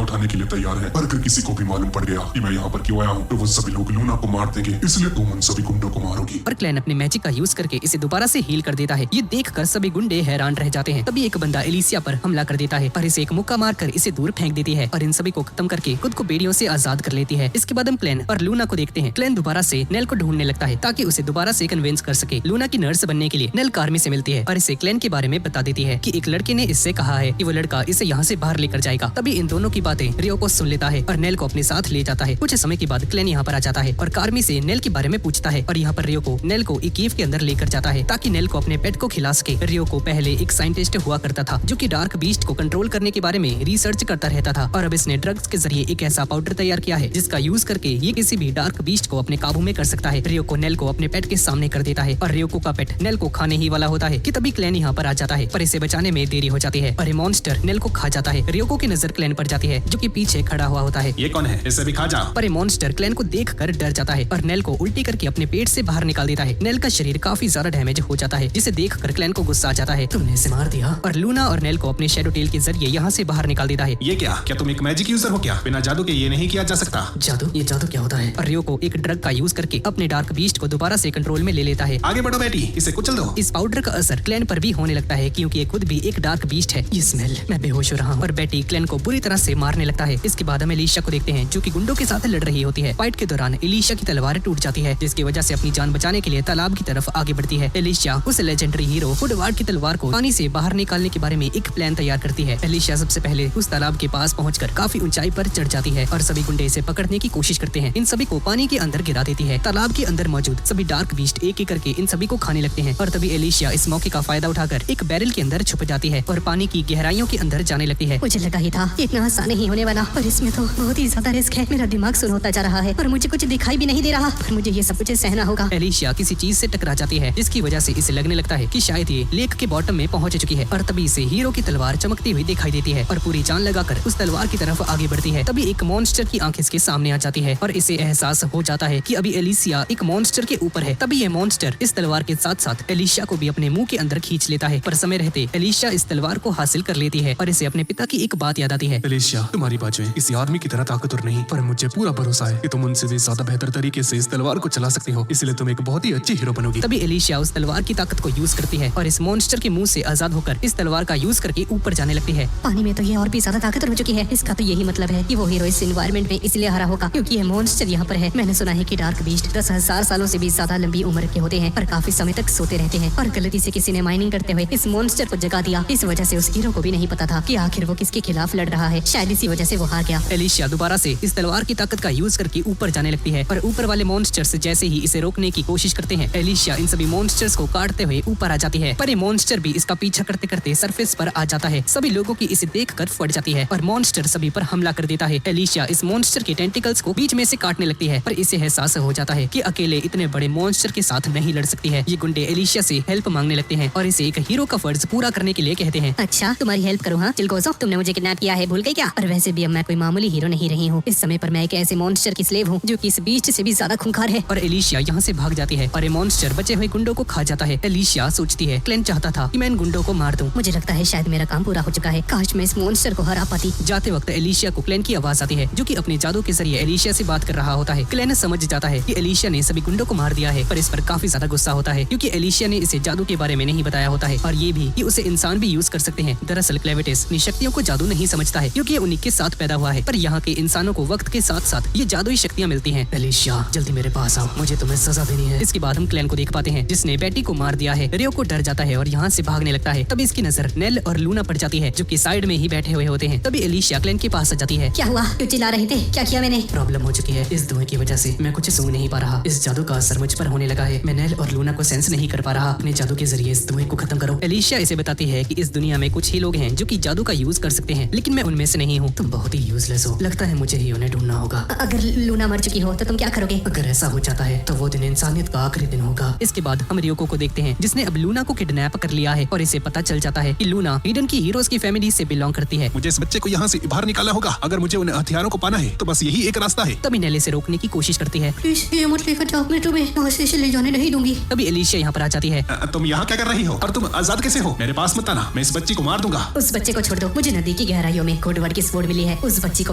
उठाने के लिए तैयार हैं, पर अगर किसी को भी मालूम पड़ गया कि मैं यहाँ पर क्यों आया हूँ तो वो सभी लोग लूना को मार देंगे, इसलिए तुम उन सभी गुंडों को मारोगी। पर क्लैन अपने मैजिक का यूज करके इसे दोबारा से हील कर देता है। ये देखकर सभी गुंडे हैरान रह जाते हैं। तभी एक बंदा एलिशिया पर हमला कर देता है पर इसे एक मुक्का मारकर इसे दूर फेंक देती है और इन सभी को खत्म करके खुद को बेड़ियों से आजाद कर लेती है। इसके बाद हम क्लैन और लूना को देखते हैं। क्लैन दोबारा से नेल को ढूंढने लगता है ताकि उसे दोबारा से कन्विंस कर सके। लूना की नर्स बनने के लिए नेल कारमी से मिलती है और इसे क्लैन के बारे में बता देती है कि एक लड़के ने इससे कहा है कि वो लड़का इसे यहाँ से बाहर लेकर जाएगा। तभी इन दोनों की बातें रियो को सुन लेता है और नेल को अपने साथ ले जाता है। कुछ समय के बाद क्लैन यहाँ पर आ जाता है और कारमी से नेल के बारे में पूछता है और यहाँ पर रियो को नेल को एक केव के अंदर लेकर जाता है ताकि नेल को अपने पेट को खिला सके। रियो को पहले एक साइंटिस्ट हुआ करता था जो कि डार्क बीस्ट को कंट्रोल करने के बारे में रिसर्च करता रहता था और अब इसने ड्रग्स के जरिए एक ऐसा पाउडर तैयार किया है जिसका यूज करके ये किसी भी डार्क बीस्ट को अपने काबू में कर सकता है। रियो को नेल को अपने पेट के सामने कर देता है और रियो का पेट नेल को खाने ही वाला होता है कि तभी क्लैन यहाँ पर आ जाता है पर इसे बचाने में देरी हो जाती है और ये मॉन्स्टर नेल को खा जाता है। रियो की नजर क्लैन पर जाती है जो कि पीछे खड़ा हुआ होता है। ये कौन है? इसे भी खा जाओ। पर ये मॉन्स्टर क्लैन को देखकर डर जाता है और नेल को उल्टी करके अपने पेट से बाहर निकाल देता है। नेल का शरीर काफी ज्यादा डैमेज हो जाता है जिसे देखकर क्लैन को गुस्सा आ जाता है, तुमने इसे मार दिया। और लूना और नेल को अपने शैडो टेल के जरिए यहाँ से बाहर निकाल देता है। ये क्या तुम एक मैजिक यूजर हो क्या? बिना जादू के ये नहीं किया जा सकता। जादू? ये जादू क्या होता है? और रियो को एक ड्रग का यूज करके अपने डार्क बीस्ट को दोबारा से कंट्रोल में ले लेता है। आगे बढ़ो बेटी, इसे कुचल दो। इस पाउडर का असर क्लैन पर भी होने लगता है क्योंकि ये खुद भी एक डार्क बीस्ट है। ये स्मेल, मैं बेहोश हो रहा हूँ और बेटी क्लैन को बुरी तरह से मारने लगता है। इसके बाद हम एलिशा को देखते हैं जो कि गुंडों के साथ लड़ रही होती है। फाइट के दौरान एलिशा की तलवार टूट जाती है जिसकी वजह से अपनी जान बचाने के लिए तालाब की तरफ आगे बढ़ती है। एलिशा उस लेजेंडरी हीरो वुडवार्ड की तलवार को पानी से बाहर निकालने के बारे में एक प्लान तैयार करती है। एलिशा सबसे पहले उस तालाब के पास पहुंचकर काफी ऊंचाई पर चढ़ जाती है और सभी गुंडे इसे पकड़ने की कोशिश करते हैं। इन सभी को पानी के अंदर गिरा देती है। तालाब के अंदर मौजूद सभी डार्क बीस्ट एक एक करके इन सभी को खाने लगते हैं और तभी एलिशा इस मौके का फायदा उठाकर एक बैरल के अंदर छुप जाती है और पानी की गहराइयों के अंदर जाने लगती है। मुझे लगा ही था कि इतना आसान नहीं होने वाला, पर इसमें तो बहुत ही ज्यादा रिस्क है। मेरा दिमाग सुन होता जा रहा है और मुझे कुछ दिखाई भी नहीं दे रहा, पर मुझे ये सब कुछ सहना होगा। एलिशा किसी चीज से टकरा जाती है जिसकी वजह से इसे लगने लगता है कि शायद ये लेक के बॉटम में पहुंच चुकी है और तभी इसे हीरो की तलवार चमकती हुई दिखाई देती है और पूरी जान लगाकर उस तलवार की तरफ आगे बढ़ती है। तभी एक मॉन्स्टर की आंख इसके सामने आ जाती है और इसे एहसास हो जाता है कि अभी एलिशा एक मॉन्स्टर के ऊपर है। तभी ये मॉन्स्टर इस तलवार के साथ साथ एलिशा को भी अपने मुंह के अंदर खींच लेता है, पर समय रहते एलिशा इस तलवार को हासिल कर लेती है और इसे अपने पिता की एक बात याद आती है। एलिशा, तुम्हारी बाजुएं किसी आदमी की तरह ताकतवर नहीं, पर मुझे पूरा भरोसा है कि तुम उनसे भी ज्यादा बेहतर तरीके से इस तलवार को चला सकती हो, इसलिए तुम एक बहुत ही अच्छी हीरो बनोगी। तभी एलिशा उस तलवार की ताकत को यूज करती है और इस मॉन्स्टर के मुंह से आजाद होकर इस तलवार का यूज करके ऊपर जाने लगती है। पानी में तो ये और भी ज्यादा ताकतवर हो चुकी है। इसका तो यही मतलब है कि वो हीरो इस एनवायरनमेंट में इसलिए हारा होगा क्योंकि ये मॉन्स्टर यहाँ पर है। मैंने सुना है कि डार्क बीस्ट 10,000 सालों से भी ज्यादा लंबी उम्र के होते हैं पर काफी समय तक सोते रहते हैं और गलती से किसी ने माइनिंग करते हुए इस मॉन्स्टर को जगा दिया। इस वजह से उस हीरो को भी नहीं पता था कि आखिर वो किसके खिलाफ लड़ रहा है। शायद इसी वजह से वो हार गया। एलिशा दोबारा से इस तलवार की ताकत का यूज करके ऊपर जाने लगती है पर ऊपर वाले मॉन्स्टर्स जैसे ही इसे रोकने की कोशिश करते हैं एलिशा इन सभी मॉन्स्टर्स को काटते हुए ऊपर आ जाती है, पर ये मॉन्स्टर भी इसका पीछा करते करते सरफेस पर आ जाता है। सभी लोगों की इसे देखकर फट जाती है और मॉन्स्टर सभी पर हमला कर देता है। एलिशा इस मॉन्स्टर के टेंटिकल्स को बीच में से काटने लगती है पर इसे एहसास हो जाता है कि अकेले इतने बड़े मॉन्स्टर के साथ नहीं लड़ सकती है। ये गुंडे एलिशा से हेल्प मांगने लगते हैं और इसे एक हीरो का फर्ज पूरा करने के लिए कहते हैं। अच्छा, तुम्हारी हेल्प करूँ? हाँ चिलगोज़ो, तुमने मुझे किडनैप किया है, भूल गई क्या? और वैसे भी अब मैं कोई मामूली हीरो नहीं रही हूँ। इस समय पर मैं एक ऐसे मॉन्स्टर की स्लेव हूँ जो कि इस बीस्ट से भी ज्यादा खूंखार है। और एलिशा यहाँ से भाग जाती है और ये मॉन्स्टर बचे हुए गुंडों को खा जाता है। एलिशा सोचती है क्लेन चाहता था कि मैं इन गुंडों को मार दूं। मुझे लगता है शायद मेरा काम पूरा हो चुका है। काश मैं इस मॉन्स्टर को हरा पाती। जाते वक्त एलिशा को क्लेन की आवाज आती है जो कि अपने जादू के जरिए एलिशा से बात कर रहा होता है। क्लेन समझ जाता है कि एलिशा ने सभी गुंडों को मार दिया है पर इस पर काफी ज्यादा गुस्सा होता है क्योंकि एलिशा ने इसे जादू के बारे में नहीं बताया होता है और ये भी कि उसे इंसान भी यूज कर सकते हैं। दरअसल क्लेविटिस अपनी शक्तियों को जादू नहीं समझता है क्योंकि ये उन्हीं के साथ पैदा हुआ है, पर यहाँ के इंसानों को वक्त के साथ साथ ये जादुई शक्तियाँ मिलती हैं। एलिशा जल्दी मेरे पास आओ, मुझे तुम्हें सजा देनी है। इसके बाद हम क्लेन को देख पाते हैं जिसने बेटी को मार दिया है। रियो को डर जाता है और यहाँ से भागने लगता है। तभी इसकी नजर नेल और लूना पड़ जाती है जो कि साइड में ही बैठे हुए होते हैं। तभी एलिशा क्लेन के पास आ जाती है। क्या हुआ? क्यों चिल्ला रहे थे? क्या किया मैंने? प्रॉब्लम हो चुकी है, इस धुएं की वजह से मैं कुछ सूंघ नहीं पा रहा। इस जादू का असर मुझ पर होने लगा है। मैं नेल और लूना को सेंस नहीं कर पा रहा। अपने जादू के जरिए इस धुएं को खत्म करो। एलिशा इसे बताती है कि इस दुनिया में कुछ ही लोग हैं जो कि जादू का यूज कर सकते हैं लेकिन मैं उनमें से नहीं हूँ। तुम बहुत ही यूजलेस हो, लगता है मुझे ही उन्हें ढूंढना होगा। अगर लूना मर चुकी हो तो तुम क्या करोगे? अगर ऐसा हो जाता है तो वो दिन इंसानियत का आखिरी दिन होगा। इसके बाद हम रियोको को देखते हैं जिसने अब लूना को किडनैप कर लिया है और इसे पता चल जाता है कि लूना ईडन की हीरोज की फैमिली से बिलोंग करती है। मुझे इस बच्चे को यहाँ से बाहर निकालना होगा। अगर मुझे उन हथियारों को पाना है तो बस यही एक रास्ता है। तभी नेल इसे रोकने की कोशिश करती है। प्लीज ये मत लेकर जाओ, मैं तुम्हें वहाँ से ले जाने नहीं दूंगी। तभी एलिशा यहाँ पर आ जाती है। तुम यहाँ क्या कर रही हो और तुम आजाद कैसे हो? मेरे पास मत आना, मैं इस बच्ची को मार दूंगा। उस बच्चे को छोड़ दो, मुझे नदी की गहराइयों में कोडवर्ड की स्वॉर्ड मिली है। उस बच्ची को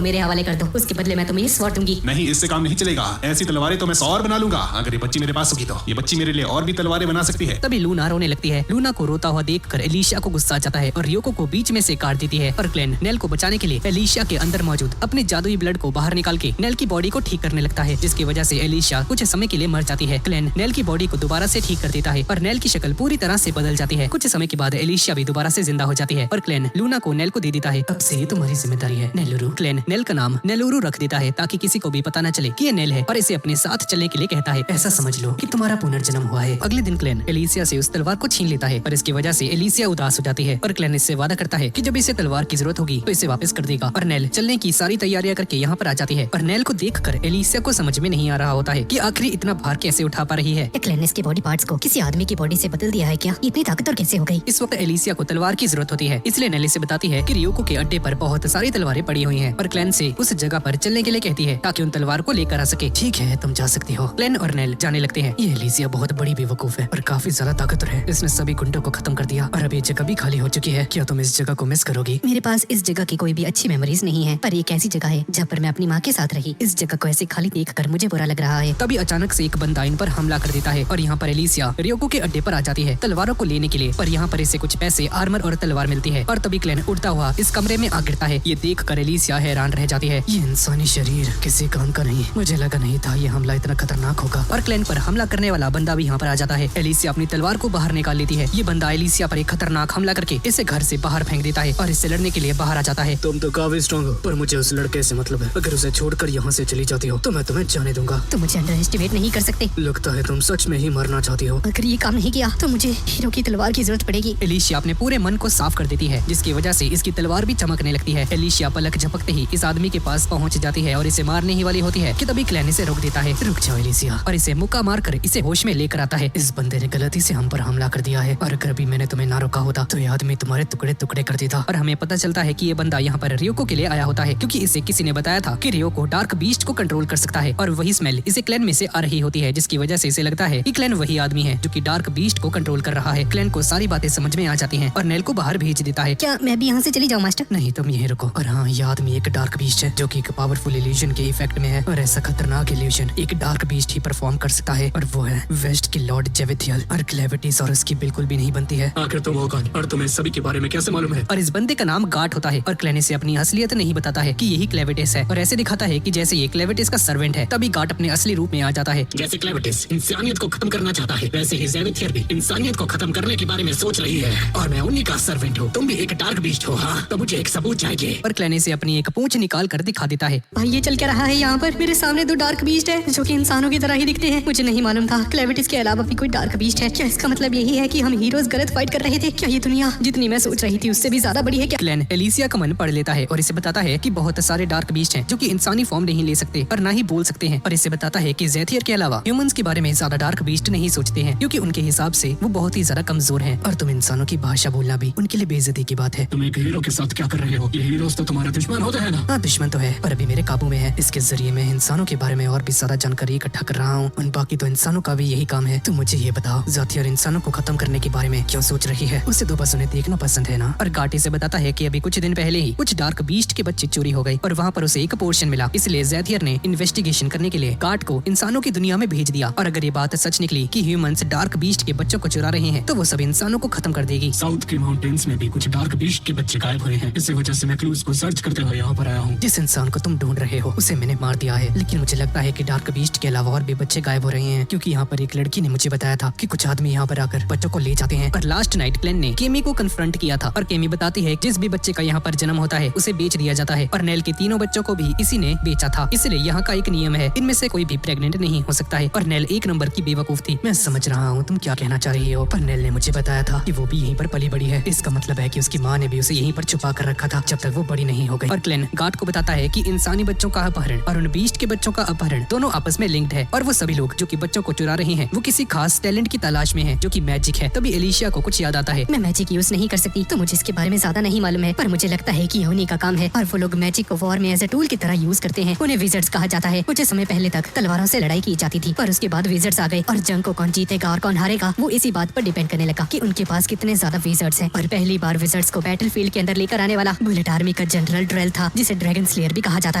मेरे हवाले कर दो, उसके बदले मैं तुम्हें स्वॉर्ड दूंगी। नहीं, इससे काम नहीं चलेगा। ऐसी तलवारें तो मैं 100 और बना लूंगा। अगर ये बच्ची मेरे पास होगी तो ये बच्ची मेरे लिए और भी तलवारें बना सकती है। तभी लूना रोने लगती है। लूना को रोता हुआ देखकर एलिशा को गुस्सा आ जाता है और रियोको को बीच में से काट देती है और क्लेन नेल को बचाने के लिए एलिशा के अंदर मौजूद अपने जादुई ब्लड को बाहर निकाल के नेल की बॉडी को ठीक करने लगता है जिसकी वजह से एलिशा कुछ समय के लिए मर जाती है। क्लेन नेल की बॉडी को दोबारा से ठीक कर देता है और नेल की शक्ल पूरी तरह से बदल जाती है। कुछ समय के बाद एलिशा भी दोबारा से जिंदा हो जाती है और क्लेन लूना को नेल को दे देता है। अब से ये तुम्हारी जिम्मेदारी है नेलुरु। क्लेन नेल का नाम नेलुरु रख देता है ताकि किसी को भी पता न चले कि ये नेल है और इसे अपने साथ चलने के लिए कहता है। ऐसा समझ लो कि तुम्हारा पुनर्जन्म हुआ है। अगले दिन क्लेन एलिसिया से उस तलवार को छीन लेता है और इसकी वजह से एलिसिया उदास हो जाती है और क्लेन इससे वादा करता है कि जब इसे तलवार की जरूरत होगी तो इसे वापस कर देगा। और नेल चलने की सारी तैयारियां करके यहाँ पर आ जाती है और नेल को देखकर एलिसिया को समझ में नहीं आ रहा होता है कि आखिर इतना भार कैसे उठा पा रही है। क्लेन ने इसके बॉडी पार्ट्स को किसी आदमी की बॉडी से बदल दिया है क्या? इतनी ताकतवर कैसे हो गई? इस वक्त एलिसिया को तलवार की जरूरत होती है इसलिए नेल इसे बताती है कि रियोको के अड्डे पर बहुत सारी तलवारें पड़ी हुई हैं और क्लेन से उस जगह पर चलने के लिए कहती है ताकि उन तलवार को लेकर आ सके। ठीक है, तुम जा सकती हो। क्लेन और नेल जाने लगते हैं। ये एलिसिया बहुत बड़ी बेवकूफ है और काफी ज्यादा ताकतवर है। इसने सभी गुंडों को खत्म कर दिया और अब ये जगह भी खाली हो चुकी है। क्या तुम इस जगह को मिस करोगी? मेरे पास इस जगह की कोई भी अच्छी मेमोरीज नहीं है। पर एक ऐसी जगह है जहाँ पर मैं अपनी माँ के साथ रही। इस जगह को ऐसे खाली देखकर मुझे बुरा लग रहा है। तभी अचानक से एक बंदा इन पर हमला कर देता है और यहाँ पर एलिसिया रियोको के अड्डे पर आ जाती है तलवारों को लेने के लिए। पर यहाँ पर इसे कुछ पैसे, आर्मर और तलवार मिलती है और तभी क्लेन उड़ता हुआ इस कमरे में आ गिरता है। ये देख कर एलिसिया हैरान रह जाती है। ये इंसानी शरीर किसी काम का नहीं, मुझे लगा नहीं था ये हमला इतना खतरनाक होगा। और क्लेन पर हमला करने वाला बंदा भी यहाँ पर आ जाता है। एलिसिया अपनी तलवार को बाहर निकाल लेती है। ये बंदा एलिसिया पर एक खतरनाक हमला करके इसे घर से बाहर फेंक देता है और इससे लड़ने के लिए बाहर आ जाता है। तुम तो काफी स्ट्रॉन्ग हो, पर मुझे उस लड़के से मतलब है। अगर उसे छोड़कर यहाँ से चली जाती हो तो मैं तुम्हें जाने दूंगा। तुम मुझे अंडर एस्टिमेट नहीं कर सकते। लगता है तुम सच में ही मरना चाहती हो। अगर ये काम नहीं किया तो मुझे हीरो की तलवार की जरूरत पड़ेगी। एलिशिया अपने पूरे मन को साफ कर देती है जिसकी वजह से इसकी तलवार भी चमकने लगती है। एलिशिया पलक झपकते ही इस आदमी के पास पहुंच जाती है और इसे मारने ही वाली होती है कि तभी क्लेन इसे रोक देता है। रुक जाओ एलिशिया, और इसे मुक्का मारकर इसे होश में लेकर आता है। इस बंदे ने गलती से हम पर हमला कर दिया है और अगर अभी मैंने तुम्हें ना रोका होता तो ये आदमी तुम्हारे टुकड़े टुकड़े कर देता। और हमें पता चलता है कि ये बंदा यहाँ पर रियोको के लिए आया होता है क्योंकि इसे किसी ने बताया था कि रियोको डार्क बीस्ट को कंट्रोल कर सकता है और वही स्मेल इसे क्लेन में से आ रही होती है जिसकी वजह से इसे लगता है कि क्लेन वही आदमी है जो कि डार्क बीस्ट को कंट्रोल कर रहा है। क्लेन को सारी बातें समझ में आ जाती हैं और नेल को बाहर भेज देता है। क्या मैं भी यहाँ से चली जाऊँ मास्टर? नहीं, तुम यहीं रुको। और हाँ, ये आदमी एक डार्क बीस्ट है जो कि एक पावरफुल इल्यूजन के इफेक्ट में है और ऐसा खतरनाक इल्यूजन एक डार्क बीस्ट ही परफॉर्म कर सकता है और वो है वेस्ट की लॉर्ड जेविथियल। और क्लेविटीज और उसकी बिल्कुल भी नहीं बनती है। आखिर तुम हो कौन और तुम्हें सभी के बारे में कैसे मालूम है? और इस बंदे का नाम गाट होता है और क्लेन से अपनी असलियत नहीं बताता है कि यही क्लेविटिस है और ऐसे दिखाता है कि जैसे ये क्लेविटिस का सर्वेंट है। तभी गाट अपने असली रूप में आ जाता है। जैसे क्लेविटिस इंसानियत को खत्म करना चाहता है, वैसे ही जेविथियर भी इंसानियत को खत्म करने के बारे में सोच रही है और मैं उन्हीं का सर्वेंट हूँ। तुम भी एक डार्क बीस्ट हो, हाँ? तो मुझे एक सबूत चाहिए। और क्लेन से अपनी एक पूंछ निकाल कर दिखा देता है। भाई ये चल क्या रहा है यहाँ पर? मेरे सामने दो डार्क बीस्ट है जो कि इंसानों की तरह ही दिखते हैं। मुझे नहीं मालूम था क्लेविटिस के अलावा भी कोई डार्क बीस्ट है। क्या इसका मतलब यही है कि हम हीरोज गलत फाइट कर रहे थे? क्या ये दुनिया जितनी मैं सोच रही थी उससे भी ज्यादा बड़ी है क्या? क्लेन एलिसिया का मन पढ़ लेता है और इसे बताता है कि बहुत सारे डार्क बीस्ट हैं जो कि इंसानी फॉर्म नहीं ले सकते और ना ही बोल सकते हैं। और इसे बताता है कि जेथियर के अलावा ह्यूमंस के बारे में ज्यादा डार्क बीस्ट नहीं सोचते हैं क्योंकि उनके हिसाब से वो बहुत ही ज्यादा कमजोर हैं। और तुम इंसानों की भाषा बोलना भी उनके लिए बेइज्जती की बात है। तुम एक हीरो के साथ क्या कर रहे हो? ये हीरोज तो तुम्हारा दुश्मन होता है ना? हाँ, दुश्मन तो है पर अभी मेरे काबू में है। इसके जरिए मैं इंसानों के बारे में और भी ज्यादा जानकारी इकट्ठा कर रहा हूँ और बाकी तो इंसानों का भी यही काम है। तुम मुझे ये बताओ, जेथियर इंसानों को खत्म करने के बारे में क्यों सोच रही है? उसे तो बस उन्हें देखना पसंद है ना। और गाटी से बताता है कि अभी कुछ दिन पहले ही कुछ डार्क बीस्ट के बच्चे चोरी हो गए और वहाँ पर उसे एक पोर्शन मिला, इसलिए जेथियर ने इन्वेस्टिगेशन करने के लिए गाट को इंसानों की दुनिया में भेज दिया। और अगर ये बात सच निकली कि ह्यूमंस डार्क बीस्ट के बच्चों को चुरा रहे हैं तो वो सब इंसानों को खत्म कर देगी। साउथ के माउंटेन्स में भी कुछ डार्क बीस्ट के बच्चे गायब हुए हैं। इसी वजह से मैं क्लूज को सर्च करते हुए यहाँ पर आया हूँ। जिस इंसान को तुम ढूंढ रहे हो उसे मैंने मार दिया है, लेकिन मुझे लगता है कि डार्क बीस्ट के अलावा और भी बच्चे गायब हो रहे हैं क्योंकि यहाँ पर एक लड़की ने मुझे बताया था कि कुछ आदमी यहाँ पर आकर बच्चों को ले जाते हैं। और लास्ट नाइट क्लेन ने केमी को कन्फ्रंट किया था और केमी बताती है जिस भी बच्चे का यहाँ पर जन्म होता है उसे बेच दिया जाता है और नेल के तीनों बच्चों को भी इसी ने बेचा था। इसलिए यहाँ का एक नियम है, इनमें से कोई भी प्रेग्नेंट नहीं हो सकता है। और नेल एक नंबर की बेवकूफ थी। मैं समझ रहा हूँ तुम क्या कहना चाह रही हो, पर नेल ने मुझे बताया था कि वो भी यहीं पर पली बड़ी है। इसका मतलब है कि उसकी माँ ने भी उसे यहीं पर छुपा कर रखा था जब तक वो बड़ी नहीं हो गई। और क्लेन गार्ड को बताता है कि इंसानी बच्चों का अपहरण और उन बीस्ट के बच्चों का अपहरण दोनों आपस में लिंक्ड है और वो सभी लोग जो कि बच्चों को चुरा रहे हैं वो किसी खास टैलेंट की तलाश में है जो कि मैजिक है। तभी एलिशिया को कुछ याद आता है। मैं मैजिक यूज नहीं कर सकती तो मुझे इसके बारे में ज्यादा नहीं मालूम है, पर मुझे लगता है कि ये उन्हीं का काम है और वो लोग मैजिक को वॉर में एज ए टूल की तरह यूज करते हैं। उन्हें विजर्ड्स कहा जाता है। कुछ समय पहले तक तलवारों से लड़ाई की जाती थी पर उसके बाद विजर्ड्स आ गए और जंग को कौन जीतेगा और कौन हारेगा वो इसी बात पर डिपेंड करने लगा कि उनके पास कितने ज्यादा विजर्ड्स हैं। और पहली बार विजर्ड्स को बैटलफील्ड के अंदर लेकर आने वाला बुलेट आर्मी का जनरल ड्रेल था जिसे ड्रैगन स्लेयर भी कहा जाता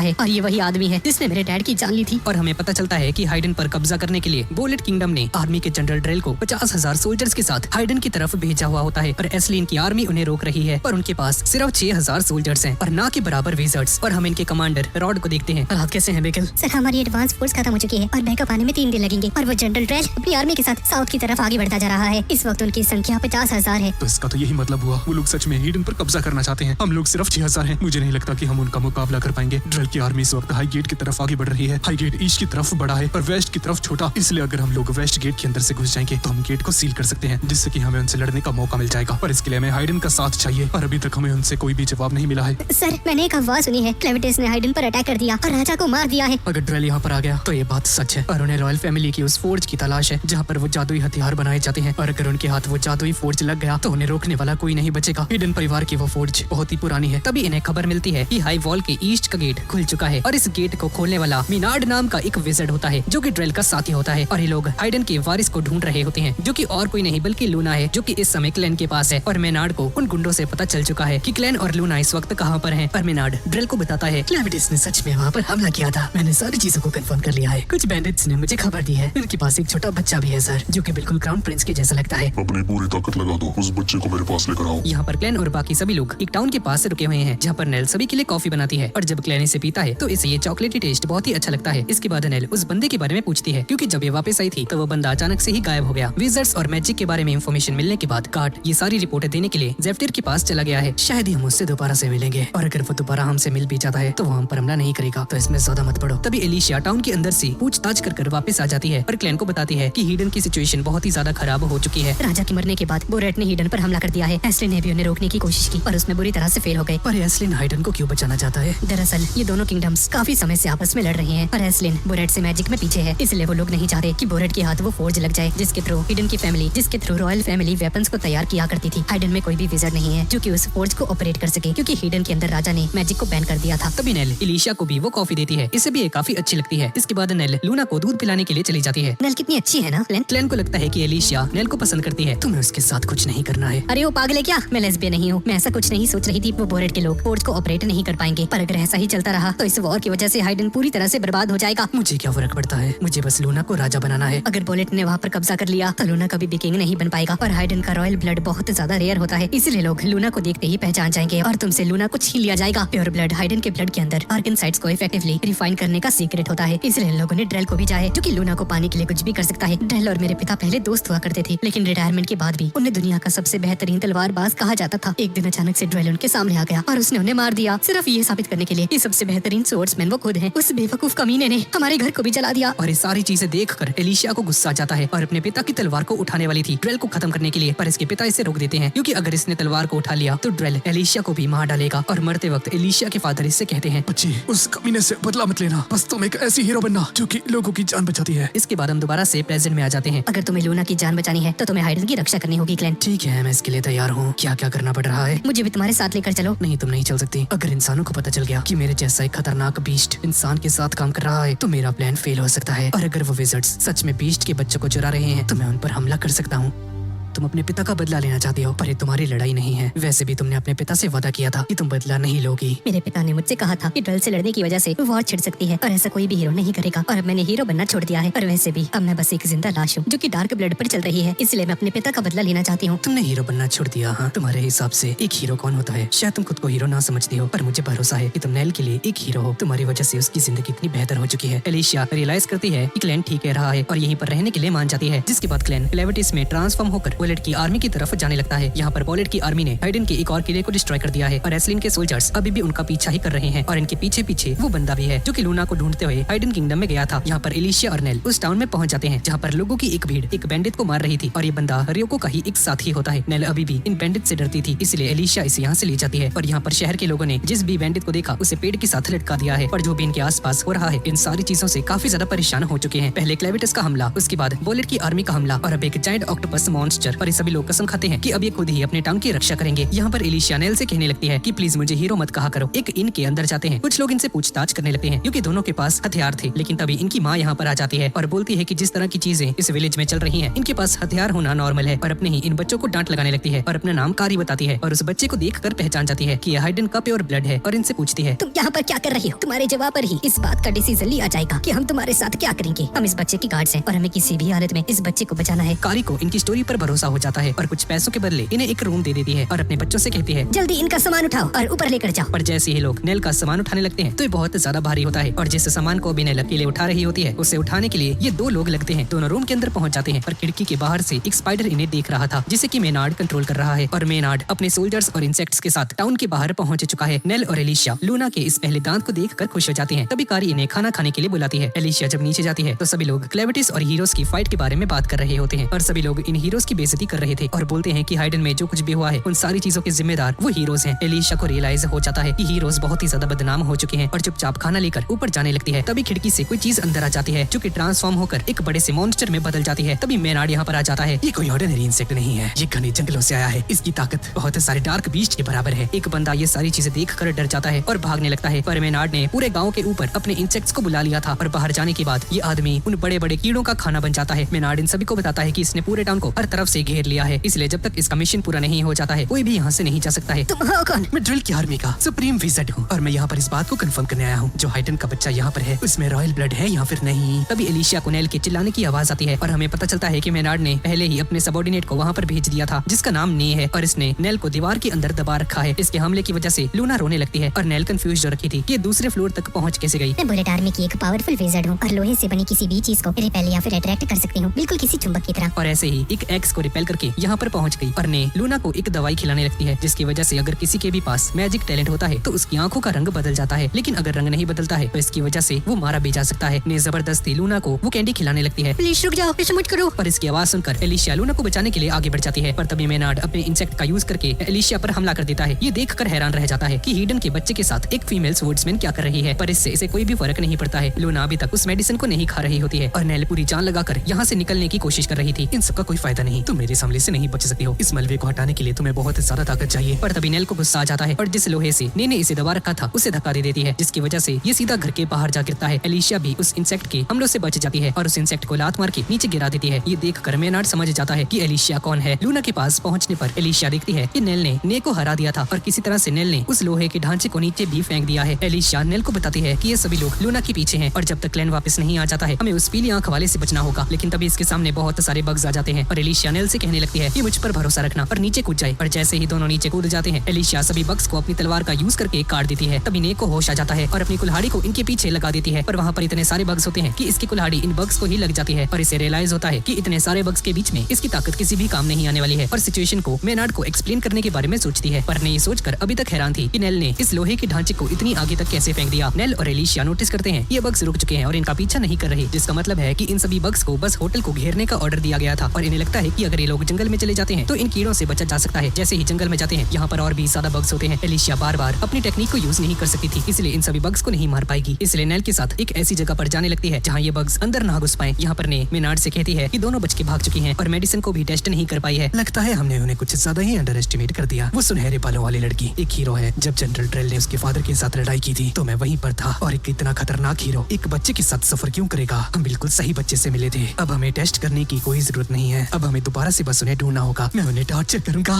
है और ये वही आदमी है जिसने मेरे डैड की जान ली थी। और हमें पता चलता है कि हाइडन पर कब्जा करने के लिए बुलेट किंगडम ने आर्मी के जनरल ड्रेल को 50,000 सोल्जर्स के साथ हाइडन की तरफ भेजा हुआ होता है और एस्लिन की आर्मी उन्हें रोक रही है पर उनके पास सिर्फ 6,000 सोल्जर्स हैं और ना के बराबर विजर्ड्स। और हम इनके कमांडर रॉड को देखते हैं। हालात कैसे हैं बेकल? सर हमारी एडवांस फोर्स खत्म हो चुकी है और बैकअप आने में 3 दिन लगेंगे और वो जनरल ड्रेल अपनी आर्मी के साथ साउथ की तरफ आगे बढ़ता जा रहा है। इस वक्त उनकी संख्या 50,000 है। तो इसका तो यही मतलब हुआ, वो लोग सच में हिडन पर कब्जा करना चाहते हैं। हम लोग सिर्फ 6,000 हैं। मुझे नहीं लगता कि हम उनका मुकाबला कर पाएंगे। ड्रेल की आर्मी इस वक्त हाई गेट की तरफ आगे बढ़ रही है। हाई गेट ईस्ट की तरफ बड़ा है और वेस्ट की तरफ छोटा, इसलिए अगर हम लोग वेस्ट गेट के अंदर से घुस जाएंगे तो हम गेट को सील कर सकते हैं जिससे कि हमें उनसे लड़ने का मौका मिल जाएगा। पर इसके लिए हमें हाइडन का साथ चाहिए और अभी तक हमें उनसे कोई भी जवाब नहीं मिला है। सर मैंने एक अफवाह सुनी है, क्लेविटिस ने हाइडन पर अटैक कर दिया और राजा को मार दिया है। अगर ड्रेल यहाँ पर आ गया तो ये बात सच है और उन्हें रॉयल फैमिली की उस फोर्ज की तलाश है जहाँ पर वो जादुई हथियार बनाए जाते हैं और अगर उनके हाथ वो जादुई फोर्ज लग गया तो उन्हें रोकने वाला कोई नहीं बचेगा। हिडन परिवार की वो फोर्ज बहुत ही पुरानी है। तभी इन्हें खबर मिलती है कि हाई वॉल के ईस्ट का गेट खुल चुका है और इस गेट को खोलने वाला मिनार्ड नाम का एक विज़र्ड होता है जो कि ड्रेल का साथी होता है और ये लोग हाइडन के वारिस को ढूंढ रहे होते हैं जो कि और कोई नहीं बल्कि लूना है जो कि इस समय क्लेन के पास है। और मिनार्ड को उन गुंडों से पता चल चुका है कि क्लेन और लूना इस वक्त कहाँ पर हैं और मिनार्ड गार्ड ड्रेल को बताता है क्लेविटिस ने सच में वहाँ पर हमला किया था। मैंने सारी चीजों को कंफर्म कर लिया है। कुछ बैंडिट्स ने मुझे खबर दी है उनके पास एक छोटा बच्चा भी है सर, जो कि बिल्कुल क्राउन प्रिंस के जैसा लगता है। अपनी पूरी ताकत लगा दो, उस बच्चे को मेरे पास लेकर आओ। यहाँ पर क्लैन और बाकी सभी लोग एक टाउन के पास से रुके हुए हैं, जहाँ पर नेल सभी के लिए कॉफी बनाती है। और जब क्लैन इसे पीता है तो इसे ये चॉकलेटी टेस्ट बहुत ही अच्छा लगता है। इसके बाद नेल उस बंदे के बारे में पूछती है, क्योंकि जब ये वापस आई थी तो वो बंदा अचानक से ही गायब हो गया। विजर्ड्स और मैजिक के बारे में इंफॉर्मेशन मिलने के बाद कार्ड ये सारी रिपोर्टें देने के लिए जेफ्टियर के पास चला गया है। शायद ही हम उससे दोबारा से मिलेंगे, और अगर वो दोबारा हमसे मिल भी जाता है तो वो हम पर हमला नहीं करेगा, तो इसमें ज्यादा मत पड़ो। तभी एलिशिया टाउन के अंदर से पूछताछ कर वापस आ जाती है और क्लैन को बताती है कि हीडन की सिचुएशन बहुत ही ज्यादा खराब हो चुकी है। राजा के मरने के बाद बोरेट ने हीडन पर हमला कर दिया है। एस्लिन ने भी उन्हें रोकने की कोशिश की पर उसमें बुरी तरह से फेल हो गए। पर एस्लिन हाइडन को क्यों बचाना चाहता है? दरअसल ये दोनों किंगडम्स काफी समय से आपस में लड़ रहे हैं, पर एस्लिन बोरेट से मैजिक में पीछे है, इसलिए वो लोग नहीं चाहते कि बोरेट के हाथ वो फोर्ज लग जाए, जिसके थ्रू रॉयल फैमिली वेपन्स को तैयार किया करती थी। हाइडन में कोई भी विजर्ड नहीं है जो कि उस फोर्ज को ऑपरेट कर सके, क्योंकि हीडन के अंदर राजा ने मैजिक को बैन कर दिया था। तभी नेल एलिशिया को भी वो कॉफी देती है, इसे भी ये काफी अच्छी लगती है। इसके बाद नेल लूना को दूध पिलाने के लिए चली जाती है। नेल कितनी अच्छी है ना क्लैन। क्लैन को लगता है कि एलिशिया नेल को पसंद करती है, तुम्हें उसके साथ कुछ नहीं करना है। अरे वो पागल है क्या? मैं लेस्बियन नहीं हूँ। मैं ऐसा कुछ नहीं सोच रही थी। वो बोरेट के लोग फोर्ज को ऑपरेट नहीं कर पाएंगे, पर अगर ऐसा ही चलता रहा तो इस वॉर की वजह से हाइडन पूरी तरह से बर्बाद हो जाएगा। मुझे क्या फर्क पड़ता है, मुझे बस लूना को राजा बनाना है। अगर बोलेट ने वहाँ पर कब्जा कर लिया तो लूना कभी भी किंग नहीं बन पाएगा, और हाइडन का रॉयल ब्लड बहुत ज्यादा रेयर होता है, इसलिए लोग लूना को देखते ही पहचान जाएंगे और तुमसे लूना को छीन लिया जाएगा। प्योर ब्लड हाइडन के ब्लड के अंदर आर्कनसाइट्स को इफेक्टिवली रिफाइन करने का सीक्रेट होता है, इसलिए इन लोगों ने ड्रेल को भेजा है, जो कि लूना को पाने के लिए कुछ भी कर सकता है। ड्रेल और मेरे पिता पहले दोस्त हुआ करते थे, लेकिन रिटायरमेंट के बाद भी उन्हें दुनिया का सबसे बेहतरीन तलवारबाज कहा जाता था। एक दिन अचानक से ड्रेल उनके सामने आ गया और उसने उन्हें मार दिया, सिर्फ ये साबित करने के लिए कि सबसे बेहतरीन स्वॉर्ड्समैन वो खुद है। उस बेवकूफ कमीने ने हमारे घर को भी जला दिया। और ये सारी चीजें देखकर एलिशिया को गुस्सा आ जाता है और अपने पिता की तलवार को उठाने वाली थी ड्रेल को खत्म करने के लिए, पर इसके पिता इसे रोक देते हैं, क्योंकि अगर इसने तलवार को उठा लिया तो ड्रेल एलिशिया को भी मार डालेगा। और मरते वक्त एलिशिया के फादर इससे कहते हैं, बच्ची, उस कमीने से बदला मत लेना, बस तुम एक ऐसी हीरो बनना जो कि लोगों की जान बचाती है। इसके बाद हम दोबारा से प्रेजेंट में आ जाते हैं। अगर तुम्हें लूना की जान बचानी है तो तुम्हें हाइडन की रक्षा करनी होगी क्लैन। ठीक है, मैं इसके लिए तैयार हूँ। क्या क्या करना पड़ रहा है? मुझे भी तुम्हारे साथ लेकर चलो। नहीं, तुम नहीं चल सकती। अगर इंसानों को पता चल गया कि मेरे जैसा एक खतरनाक बीस्ट इंसान के साथ काम कर रहा है तो मेरा प्लान फेल हो सकता है, और अगर वो विजर्ड्स सच में बीस्ट के बच्चों को चुरा रहे हैं तो मैं उन पर हमला कर सकता हूँ। तुम अपने पिता का बदला लेना चाहती हो, पर ये तुम्हारी लड़ाई नहीं है। वैसे भी तुमने अपने पिता से वादा किया था कि तुम बदला नहीं लोगी। मेरे पिता ने मुझसे कहा था कि ड्रेल से लड़ने की वजह से वॉर छिड़ सकती है, और ऐसा कोई भी हीरो नहीं करेगा, और अब मैंने हीरो बनना छोड़ दिया है। और वैसे भी अब मैं बस एक जिंदा लाश हूँ जो कि डार्क ब्लड पर चल रही है, इसलिए मैं अपने पिता का बदला लेना चाहती हूँ। तुमने हीरो बनना छोड़ दिया? हाँ, तुम्हारे हिसाब से एक हीरो कौन होता है? शायद तुम खुद को हीरो ना समझती हो, पर मुझे भरोसा है कि तुम नेल के लिए एक हीरो हो। तुम्हारी वजह से उसकी जिंदगी इतनी बेहतर हो चुकी है। एलिशिया रियलाइज करती है कि क्लैन ठीक कह रहा है और यहीं पर रहने के लिए मान जाती है, जिसके बाद क्लैन क्लेविटिस में ट्रांसफॉर्म होकर बोलेट की आर्मी की तरफ जाने लगता है। यहाँ पर बोलेट की आर्मी ने हाइडन के एक और किले को डिस्ट्रॉय कर दिया है, और एस्लिन के सोल्जर्स अभी भी उनका पीछा ही कर रहे हैं, और इनके पीछे पीछे वो बंदा भी है जो कि लूना को ढूंढते हुए हाइडन किंगडम में गया था। यहाँ पर एलिशिया और नेल उस टाउन में पहुंच जाते हैं, जहाँ पर लोगों की एक भीड़ एक बैंडिट को मार रही थी, और ये बंदा रियोको का ही एक साथी होता है। नेल अभी भी इन बैंडिट से डरती थी, इसलिए एलिशिया इसे यहाँ से ले जाती है, और यहाँ पर शहर के लोगों ने जिस भी बैंडिट को देखा उसे पेड़ के साथ लटका दिया है, और जो भी इनके आसपास हो रहा है इन सारी चीजों से काफी ज्यादा परेशान हो चुके हैं। पहले क्लेविटिस का हमला, उसके बाद बोलेट की आर्मी का हमला, और अब एक जायंट ऑक्टोपस मॉन्स्टर, और ये सभी लोग कसम खाते हैं कि अब ये खुद ही अपने टाउन की रक्षा करेंगे। यहाँ पर एलिशिया नेल से कहने लगती है कि प्लीज मुझे हीरो मत कहा करो। एक इन के अंदर जाते हैं, कुछ लोग इनसे पूछताछ करने लगते हैं, क्योंकि दोनों के पास हथियार थे, लेकिन तभी इनकी माँ यहाँ पर आ जाती है और बोलती है कि जिस तरह की चीजें इस विलेज में चल रही हैं, इनके पास हथियार होना नॉर्मल है, और अपने ही इन बच्चों को डांट लगाने लगती है और अपना नाम कारी बताती है, और उस बच्चे को देख कर पहचान जाती है कि यह हाइडन का प्योर ब्लड है, और इनसे पूछती है, तुम यहाँ पर क्या कर रही हो? तुम्हारे जवाब पर ही इस बात का डिसीजन लिया जाएगा कि हम तुम्हारे साथ क्या करेंगे। हम इस बच्चे की गार्ड्स हैं और हमें किसी भी हालत में इस बच्चे को बचाना है। कारी को इनकी स्टोरी पर भरोसा हो जाता है और कुछ पैसों के बदले इन्हें एक रूम दे देती है और अपने बच्चों से कहती है, जल्दी इनका सामान उठाओ और ऊपर लेकर जाओ। पर जैसे ही लोग नेल का सामान उठाने लगते हैं तो ये बहुत ज्यादा भारी होता है, और जिस सामान को अभी नेल अकेले उठा रही होती है उसे उठाने के लिए ये दो लोग लगते हैं। दोनों रूम के अंदर पहुंच जाते हैं, पर खिड़की के बाहर से एक स्पाइडर इन्हें देख रहा था, जिसे कि मेनार्ड कंट्रोल कर रहा है, और मेनार्ड अपने सोल्जर्स और इंसेक्ट्स के साथ टाउन के बाहर पहुंच चुका है। नेल और एलिशिया लूना के इस पहले दांत को देखकर खुश हो जाती हैं। तभी कारी इन्हें खाना खाने के लिए बुलाती है। एलिशिया जब नीचे जाती है तो सभी लोग क्लेविटिस और हीरोज की फाइट के बारे में बात कर रहे होते हैं, और सभी लोग इन हीरोज की बेइज्जती कर रहे थे और बोलते हैं कि हाइडन में जो कुछ भी हुआ है उन सारी चीजों के जिम्मेदार वो हीरोज हैं। एलिशिया को रियलाइज हो जाता है कि हीरोज बहुत ही ज्यादा बदनाम हो चुके हैं, और चुपचाप खाना लेकर ऊपर जाने लगती है। तभी खिड़की से कोई चीज अंदर आ जाती है जो कि ट्रांसफॉर्म होकर एक बड़े से मॉन्स्टर में बदल जाती है। तभी मेनार्ड यहाँ पर आ जाता है। ये कोई ऑर्डिनरी इंसेक्ट नहीं है, ये घने जंगलों से आया है, इसकी ताकत बहुत सारे डार्क बीस्ट के बराबर है। एक बंदा ये सारी चीजें देखकर डर जाता है और भागने लगता है, पर मेनार्ड ने पूरे गाँव के ऊपर अपने इंसेक्ट्स को बुला लिया था, और बाहर जाने के बाद ये आदमी उन बड़े बड़े कीड़ों का खाना बन जाता है। मेनार्ड इन सभी को बताता है कि इसने पूरे टाउन को हर तरफ से घेर लिया है, इसलिए जब तक इसका मिशन पूरा नहीं हो जाता है कोई भी यहाँ से नहीं जा सकता है। तुम हो कौन? मैं ड्रिल की आर्मी का सुप्रीम विज़र्ड हूँ और मैं यहाँ पर इस बात को कंफर्म करने आया हूँ जो हाइडन का बच्चा यहाँ पर है उसमें रॉयल ब्लड है या फिर नहीं। तभी एलिशिया को नेल के चिल्लाने की आवाज आती है और हमें पता चलता है कि मेनार्ड ने पहले ही अपने सबॉर्डिनेट को वहाँ पर भेज दिया था जिसका नाम ने है और इसने नेल को दीवार के अंदर दबा रखा है। इसके हमले की वजह से लूना रोने लगती है और नेल कंफ्यूज हो रखी थी कि दूसरे फ्लोर तक पहुँच कैसे गई। मैं बुलेट आर्मी की एक पावरफुल विज़र्ड हूँ और लोहे से बनी किसी भी चीज को रिपेल या फिर अट्रैक्ट कर सकती हूँ, बिल्कुल किसी चुंबक की तरह। और ऐसे ही एक एक्स को रिपेल करके यहाँ पर पहुँच गई और ने लूना को एक दवाई खिलाने लगती है जिसकी वजह से अगर किसी के भी पास मैजिक टैलेंट होता है तो उसकी आंखों का रंग बदल जाता है, लेकिन अगर रंग नहीं बदलता है तो इसकी वजह से वो मारा भी जा सकता है। ने जबरदस्ती लूना को वो कैंडी खिलाने लगती है। प्लीज रुक जाओ, ऐसा मत करो। पर इसकी आवाज सुनकर एलिशिया लूना को बचाने के लिए आगे बढ़ जाती है, पर तभी मेनार्ड अपने इंसेक्ट का यूज करके एलिशिया पर हमला कर देता है। ये देखकर हैरान रह जाता है कि हीडन के बच्चे के साथ एक फीमेल स्वर्ड्समैन क्या कर रही है, पर इससे इसे कोई भी फर्क नहीं पड़ता है। लूना अभी तक उस मेडिसिन को नहीं खा रही होती है और नेल पूरी जान लगाकर यहाँ से निकलने की कोशिश कर रही थी। इन सबका कोई फायदा नहीं, तुम मेरे सामने से नहीं बच सकती हो। इस मलबे को हटाने के लिए तुम्हें बहुत ज्यादा ताकत चाहिए। पर तभी नेल को गुस्सा आ जाता है और जिस लोहे से ने इसे दबा रखा था उसे धक्का दे देती है जिसकी वजह से ये सीधा घर के बाहर जा गिरता है। एलिशिया भी उस इंसेक्ट के हमलों से बच जाती है और उस इंसेक्ट को लात मार के नीचे गिरा देती है। ये देखकर मेनार्ड समझ जाता है कि एलिशिया कौन है। लूना के पास पहुंचने पर एलिशिया देखती है कि नेल ने ने को हरा दिया था और किसी तरह से नेल ने उस लोहे के ढांचे को नीचे भी फेंक दिया है। एलिशिया नेल को बताती है कि ये सभी लोग लूना के पीछे हैं और जब तक क्लैन वापस नहीं आ जाता है हमें उस पीली आंख वाले से बचना होगा। लेकिन तभी इसके सामने बहुत सारे बग्स आ जाते हैं और एलिशिया नेल से कहने लगती है कि मुझ पर भरोसा रखना और नीचे कूद जाए। और जैसे ही दोनों नीचे कूद जाते हैं एलिशिया सभी बग्स को अपनी तलवार का यूज करके काट देती है। तभी ने को होश आ जाता है और अपनी कुल्हाड़ी को इनके पीछे लगा देती है, पर वहाँ पर इतने सारे बग्स होते हैं कि इसकी कुल्हाड़ी इन बग्स को ही लग जाती है और इसे रियलाइज होता है कि इतने सारे बग्स के बीच में इसकी ताकत किसी भी काम नहीं आने वाली है और सिचुएशन को मेनार्ड को एक्सप्लेन करने के बारे में सोचती है। पर ने ये सोचकर अभी तक हैरान थी कि नेल ने इस लोहे के ढांचे को इतनी आगे तक कैसे फेंक दिया। नेल और एलिशिया नोटिस करते हैं ये बग्स रुक चुके हैं और इनका पीछा नहीं कर रहे, जिसका मतलब है कि इन सभी बग्स को बस होटल को घेरने का ऑर्डर दिया गया था और इन्हें लगता है कि अगर ये लोग जंगल में चले जाते हैं तो इन कीड़ों से बचा जा सकता है। जैसे ही जंगल में जाते हैं यहाँ पर और भी ज्यादा बग्स होते हैं। एलिशिया बार बार अपनी टेक्निक को यूज नहीं कर सकती थी, इसलिए इन सभी बग्स को नहीं मार पाएगी। इसलिए नेल के साथ एक ऐसी जगह पर जाने लगती है जहाँ ये बग्स अंदर ना घुस पाए। यहाँ पर ने मेनार्ड से कहती है कि दोनों बच के भाग चुकी हैं और मेडिसिन को भी टेस्ट नहीं कर पाई है। लगता है हमने उन्हें कुछ ज्यादा ही अंडर एस्टिमेट कर दिया। वो सुनहरे बालों वाली लड़की एक हीरो है। जब जनरल ड्रेल ने उसके फादर के साथ लड़ाई की थी तो मैं वहीं पर था और एक इतना खतरनाक हीरो एक बच्चे के साथ सफर क्यों करेगा। हम बिल्कुल सही बच्चे से मिले थे। अब हमें टेस्ट करने की कोई जरूरत नहीं है। अब हमें दोबारा से बस उन्हें ढूंढना होगा। मैं उन्हें टॉर्चर करूंगा,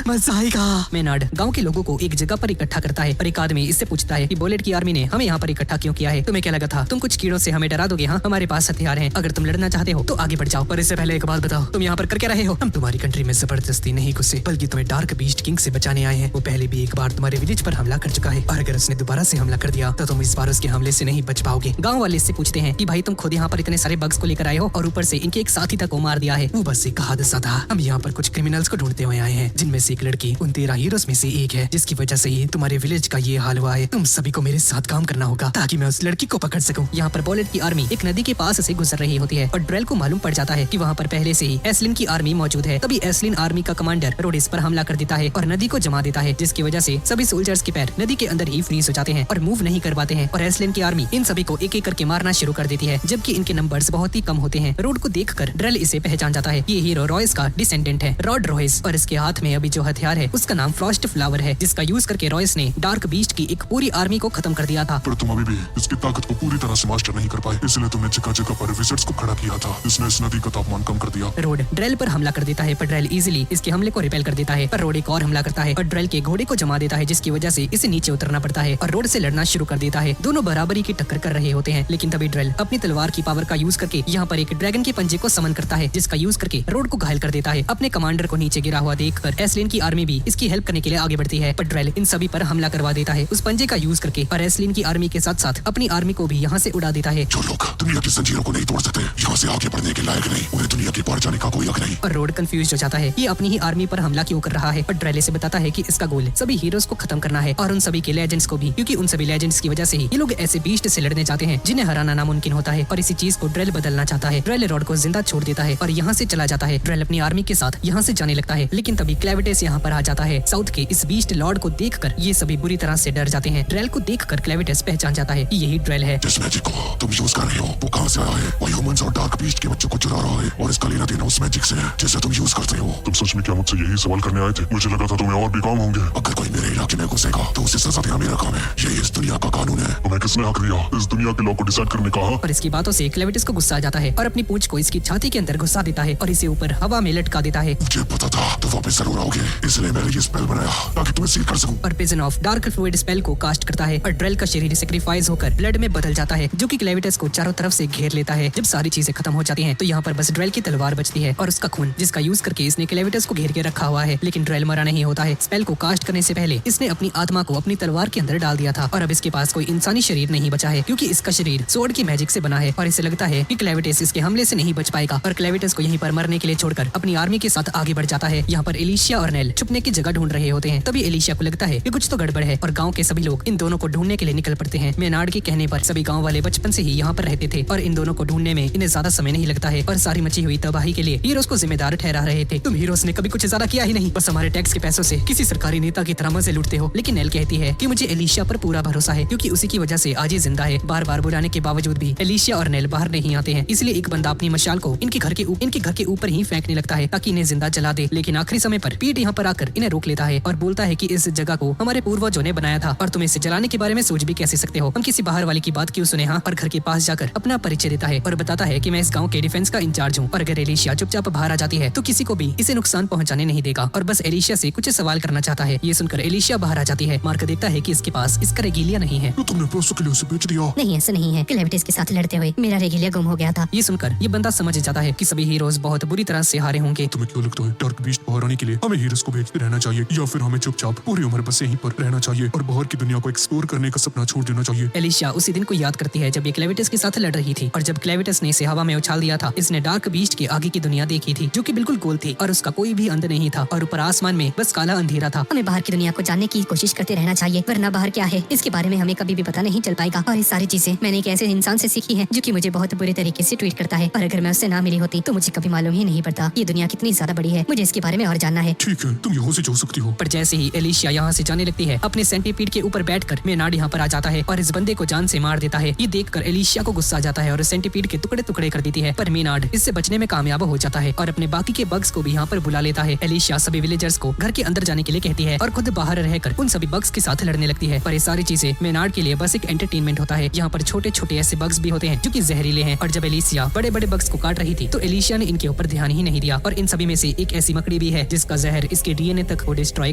मजा आएगा। मेनार्ड गांव के लोगों को एक जगह पर इकट्ठा करता है और एक आदमी इससे पूछता है कि बुलेट की आर्मी ने हमें यहाँ पर इकट्ठा क्यों किया है। तुम्हें क्या लगा था तुम कुछ कीड़ों से हमें डरा दोगे? हाँ, हमारे पास हथियार हैं, अगर तुम लड़ना चाहते हो तो आगे बढ़ जाओ। पर इससे पहले एक बात बताओ, तुम यहाँ पर कर क्या रहे हो? हम तुम्हारी कंट्री में जबरदस्ती नहीं घुसे बल्कि तुम्हें डार्क बीस्ट किंग से बचाने आए हैं। वो पहले भी एक बार तुम्हारे विलेज पर हमला कर चुका है और अगर उसने दोबारा से हमला कर दिया तो तुम इस बार उसके हमले से नहीं बच पाओगे। गाँव वाले इससे पूछते हैं कि भाई तुम खुद यहाँ पर इतने सारे बग्स को लेकर आए हो और ऊपर से इनके एक साथी तक को मार दिया है। वो बस एक हादसा था। हम यहाँ पर कुछ क्रिमिनल्स को ढूंढते हुए आए हैं जिनमें से एक लड़की उन 13 हीरोज में से एक है जिसकी वजह से ही तुम्हारे विलेज का ये हाल हुआ है। तुम सभी को मेरे साथ काम करना होगा ताकि मैं उस लड़की को पकड़ सकूं। यहाँ पर बुलेट की आर्मी एक नदी के पास से गुजर रही होती है और ड्रेल को मालूम पड़ जाता है कि वहाँ पर पहले से ही एस्लिन की आर्मी मौजूद है। तभी एस्लिन आर्मी का कमांडर रोडिस पर हमला कर देता है और नदी को जमा देता है, जिसकी वजह से सभी सोल्जर्स के पैर नदी के अंदर ही फ्रीज हो जाते हैं और मूव नहीं कर पाते हैं और एस्लिन की आर्मी इन सभी को एक एक करके मारना शुरू कर देती है जबकि इनके नंबर्स बहुत ही कम होते हैं। रोड को देखकर ड्रेल इसे पहचान जाता है। ये हीरो रॉयस का डिसेंडेंट है, रॉड रॉयस, और इसके हाथ में अभी जो हथियार है उसका नाम फ्रॉस्ट फ्लावर है जिसका यूज करके रॉयस ने डार्क बीस्ट की एक पूरी आर्मी को खत्म कर दिया था। पर तुम अभी भी इसकी ताकत को पूरी तरह से मास्टर नहीं कर पाए, इसलिए तुमने जगह जगह पर विजिट्स को खड़ा किया था। इसने इस नदी का तापमान कम कर दिया। रोड ड्रेल पर हमला कर देता है पर ड्रेल इजीली इसके हमले को रिपेल कर देता है, पर रोड एक और हमला करता है और ड्रेल के घोड़े को जमा देता है जिसकी वजह से इसे नीचे उतरना पड़ता है और रोड से लड़ना शुरू कर देता है। दोनों बराबरी की टक्कर कर रहे होते हैं, लेकिन तभी ड्रेल अपनी तलवार की पावर का यूज करके यहाँ पर एक ड्रैगन के पंजे को समन करता है जिसका यूज करके रोड को घायल कर देता है। अपने कमांडर को नीचे गिरा हुआ देखकर एस्लिन की आर्मी भी इसकी हेल्प करने के लिए आगे बढ़ती है, पर ड्रेल इन सभी पर हमला करवा देता है उस पंजे का यूज करके और एस्लिन की आर्मी के साथ साथ अपनी आर्मी को भी यहाँ से उड़ा देता है। जो लोग दुनिया की जंजीरों को नहीं तोड़ सकते, यहाँ से आगे बढ़ने के लायक नहीं, उन्हें दुनिया के पार जाने का कोई हक नहीं। और रोड कंफ्यूज हो जाता है ये अपनी ही आर्मी पर हमला क्यों कर रहा है, पर ड्रेल से बताता है कि इसका गोल सभी हीरोज को खत्म करना है और उन सभी के लेजेंड्स को भी, क्योंकि उन सभी लेजेंड्स की वजह से ही ये लोग ऐसे बीस्ट से लड़ने जाते हैं जिन्हें हराना नामुमकिन होता है और इसी चीज को ड्रेल बदलना चाहता है। ड्रेल रोड को जिंदा छोड़ देता है और यहाँ से चला जाता है। ड्रेल अपनी आर्मी के साथ यहाँ से जाने लगता है, लेकिन तभी क्लेविटिस यहाँ पर आ जाता है। साउथ के इस बीस्ट लॉर्ड को देखकर ये सभी बुरी तरह से डर जाते हैं। ड्रेल को देखकर क्लेविटिस पहचान जाता है कि यही ड्रेल है। जिस मैजिक को तुम यूज कर रहे हो वो कहाँ से आया है? वो ह्यूमंस और डार्क बीस्ट के बच्चों को चुरा रहा है और इसका लेना देना उस मैजिक से है जिसे तुम यूज करते हो। तुम सच में क्या मुझसे यही सवाल करने आए थे? मुझे लगा था तुम्हें और भी काम होंगे। अगर कोई मेरे इलाके में घुसेगा तो उसे सजा देना मेरा काम है, ये इस दुनिया का कानून है। तुम्हें किसने हक दिया इस दुनिया के लॉ को डिसाइड करने का? और इसकी बातों से क्लेविटिस को गुस्सा आ जाता है और अपनी पूंछ को इसकी छाती के अंदर घुसा देता है और इसे ऊपर हवा में लटका देता है। मुझे पता था तो वापस जरूर आओगे, इसलिए मैंने ये स्पेल बनाया ताकि तुम्हें सील कर सकूं। और prison of dark fluid spell को कास्ट करता है और ड्रेल का शरीर सेक्रीफाइस होकर ब्लड में बदल जाता है, जो कि क्लेविटस को चारों तरफ से घेर लेता है। जब सारी चीजें खत्म हो जाती हैं, तो यहाँ पर बस ड्रेल की तलवार बचती है और उसका खून, जिसका यूज करके इसने क्लेविटस को घेर के रखा हुआ है। लेकिन ड्रेल मरा नहीं होता है। स्पेल को कास्ट करने से पहले इसने अपनी आत्मा को अपनी तलवार के अंदर डाल दिया था और अब इसके पास कोई इंसानी शरीर नहीं बचा है, क्योंकि इसका शरीर सोर्ड की मैजिक से बना है और इसे लगता है कि क्लेविटस इसके हमले से नहीं बच पाएगा और क्लेविटस को यहीं पर मरने के लिए छोड़कर अपनी आर्मी के साथ आगे बढ़ जाता है। यहाँ पर एलिशिया और नेल छुपने की जगह ढूंढ रहे होते हैं। तभी एलिशिया को लगता है कि कुछ तो गड़बड़ है और गांव के सभी लोग इन दोनों को ढूंढने के लिए निकल पड़ते हैं। मेनार्ड के कहने पर सभी गांव वाले बचपन से ही यहाँ पर रहते थे और इन दोनों को ढूंढने में इन्हें ज्यादा समय नहीं लगता है और सारी मची हुई तबाही के लिए हीरोज को जिम्मेदार ठहरा रहे थे। तुम हीरोज ने कभी कुछ ज्यादा किया ही नहीं, बस हमारे टैक्स के पैसों से किसी सरकारी नेता की तरह मजे लूटते हो। लेकिन नेल कहती है कि मुझे एलिशिया पर पूरा भरोसा है, क्योंकि उसी की वजह से आज ये जिंदा है। बार बार बुलाने के बावजूद भी एलिशिया और नेल बाहर नहीं आते हैं, इसलिए एक बंदा अपनी मशाल को इनके घर के ऊपर ही फेंकने लगता है ताकि इन्हें जिंदा जला दे। लेकिन आखिरी समय पर पीट यहाँ पर आकर इन्हें रोक लेता है और बोलता है कि इस जगह को हमारे पूर्वजों ने बनाया था और तुम इसे जलाने के बारे में सोच भी कैसे सकते हो। हम किसी बाहर वाले की बात क्यों सुने। हाँ, और घर के पास जाकर अपना परिचय देता है और बताता है कि मैं इस गांव के डिफेंस का इंचार्ज हूँ और अगर एलिशिया चुपचाप बाहर आ जाती है तो किसी को भी इसे नुकसान पहुंचाने नहीं देगा और बस एलिशिया से कुछ सवाल करना चाहता है। ये सुनकर एलिशिया बाहर आ जाती है। मार्क देखता है कि इसके पास इसका रेगिलिया नहीं है। तो तुमने पैसों के लिए उसे बेच दिया? नहीं, ऐसा नहीं है। क्लेविटिस के साथ लड़ते हुए मेरा रेगिलिया गुम हो गया था। ये सुनकर ये बंदा समझ जाता है कि सभी हीरोज बहुत बुरी तरह से हारे होंगे। तुम्हें क्यों लगता है डार्क बीस्ट बाहर आने के लिए हमें हीरोज को भेजते रहना चाहिए, या फिर हमें चुपचाप पूरी उम्र बस यहीं पर रहना चाहिए और बाहर की दुनिया को एक्सप्लोर करने का सपना छोड़ देना चाहिए? एलिशिया उसी दिन को याद करती है जब ये क्लेविटस के साथ लड़ रही थी और जब क्लेविटस ने इसे हवा में उछाल दिया था। इसने डार्क बीस्ट के आगे की दुनिया देखी थी, जो कि बिल्कुल गोल थी और उसका कोई भी अंत नहीं था और ऊपर आसमान में बस काला अंधेरा था। हमें बाहर की दुनिया को जानने की कोशिश करते रहना चाहिए, वरना बाहर क्या है इसके बारे में हमें कभी भी पता नहीं चल पाएगा। और ये सारी चीजें मैंने एक ऐसे इंसान से सीखी है जो कि मुझे बहुत बुरे तरीके से ट्रीट करता है और अगर मैं उससे ना मिली होती तो मुझे कभी मालूम ही नहीं पड़ता ये दुनिया कितनी ज्यादा बड़ी है। मुझे इसके बारे में और जानना है। ठीक है, तुम यहाँ से जा सकती हो। पर जैसे ही एलिशिया यहाँ से जाने लगती है, अपने सेंटीपीड के ऊपर बैठकर मेनार्ड यहाँ पर आ जाता है और इस बंदे को जान से मार देता है। ये देखकर एलिशिया को गुस्सा आ जाता है और सेंटीपीड के टुकड़े टुकड़े कर देती है, पर मेनार्ड इससे बचने में कामयाब हो जाता है और अपने बाकी के बग्स को भी यहाँ पर बुला लेता है। एलिशिया सभी विलेजर्स को घर के अंदर जाने के लिए कहती है और खुद बाहर रहकर उन सभी बग्स के साथ लड़ने लगती है। पर ये सारी चीजें मेनार्ड के लिए बस एक एंटरटेनमेंट होता है। यहाँ पर छोटे छोटे ऐसे बग्स भी होते हैं जो कि जहरीले हैं और जब एलिशिया बड़े बड़े बग्स को काट रही थी तो एलिशिया ने इनके ऊपर ध्यान ही नहीं दिया और इन सभी में से एक ऐसी मकड़ी भी है जिसका जहर इसके डीएनए तक को डिस्ट्रॉय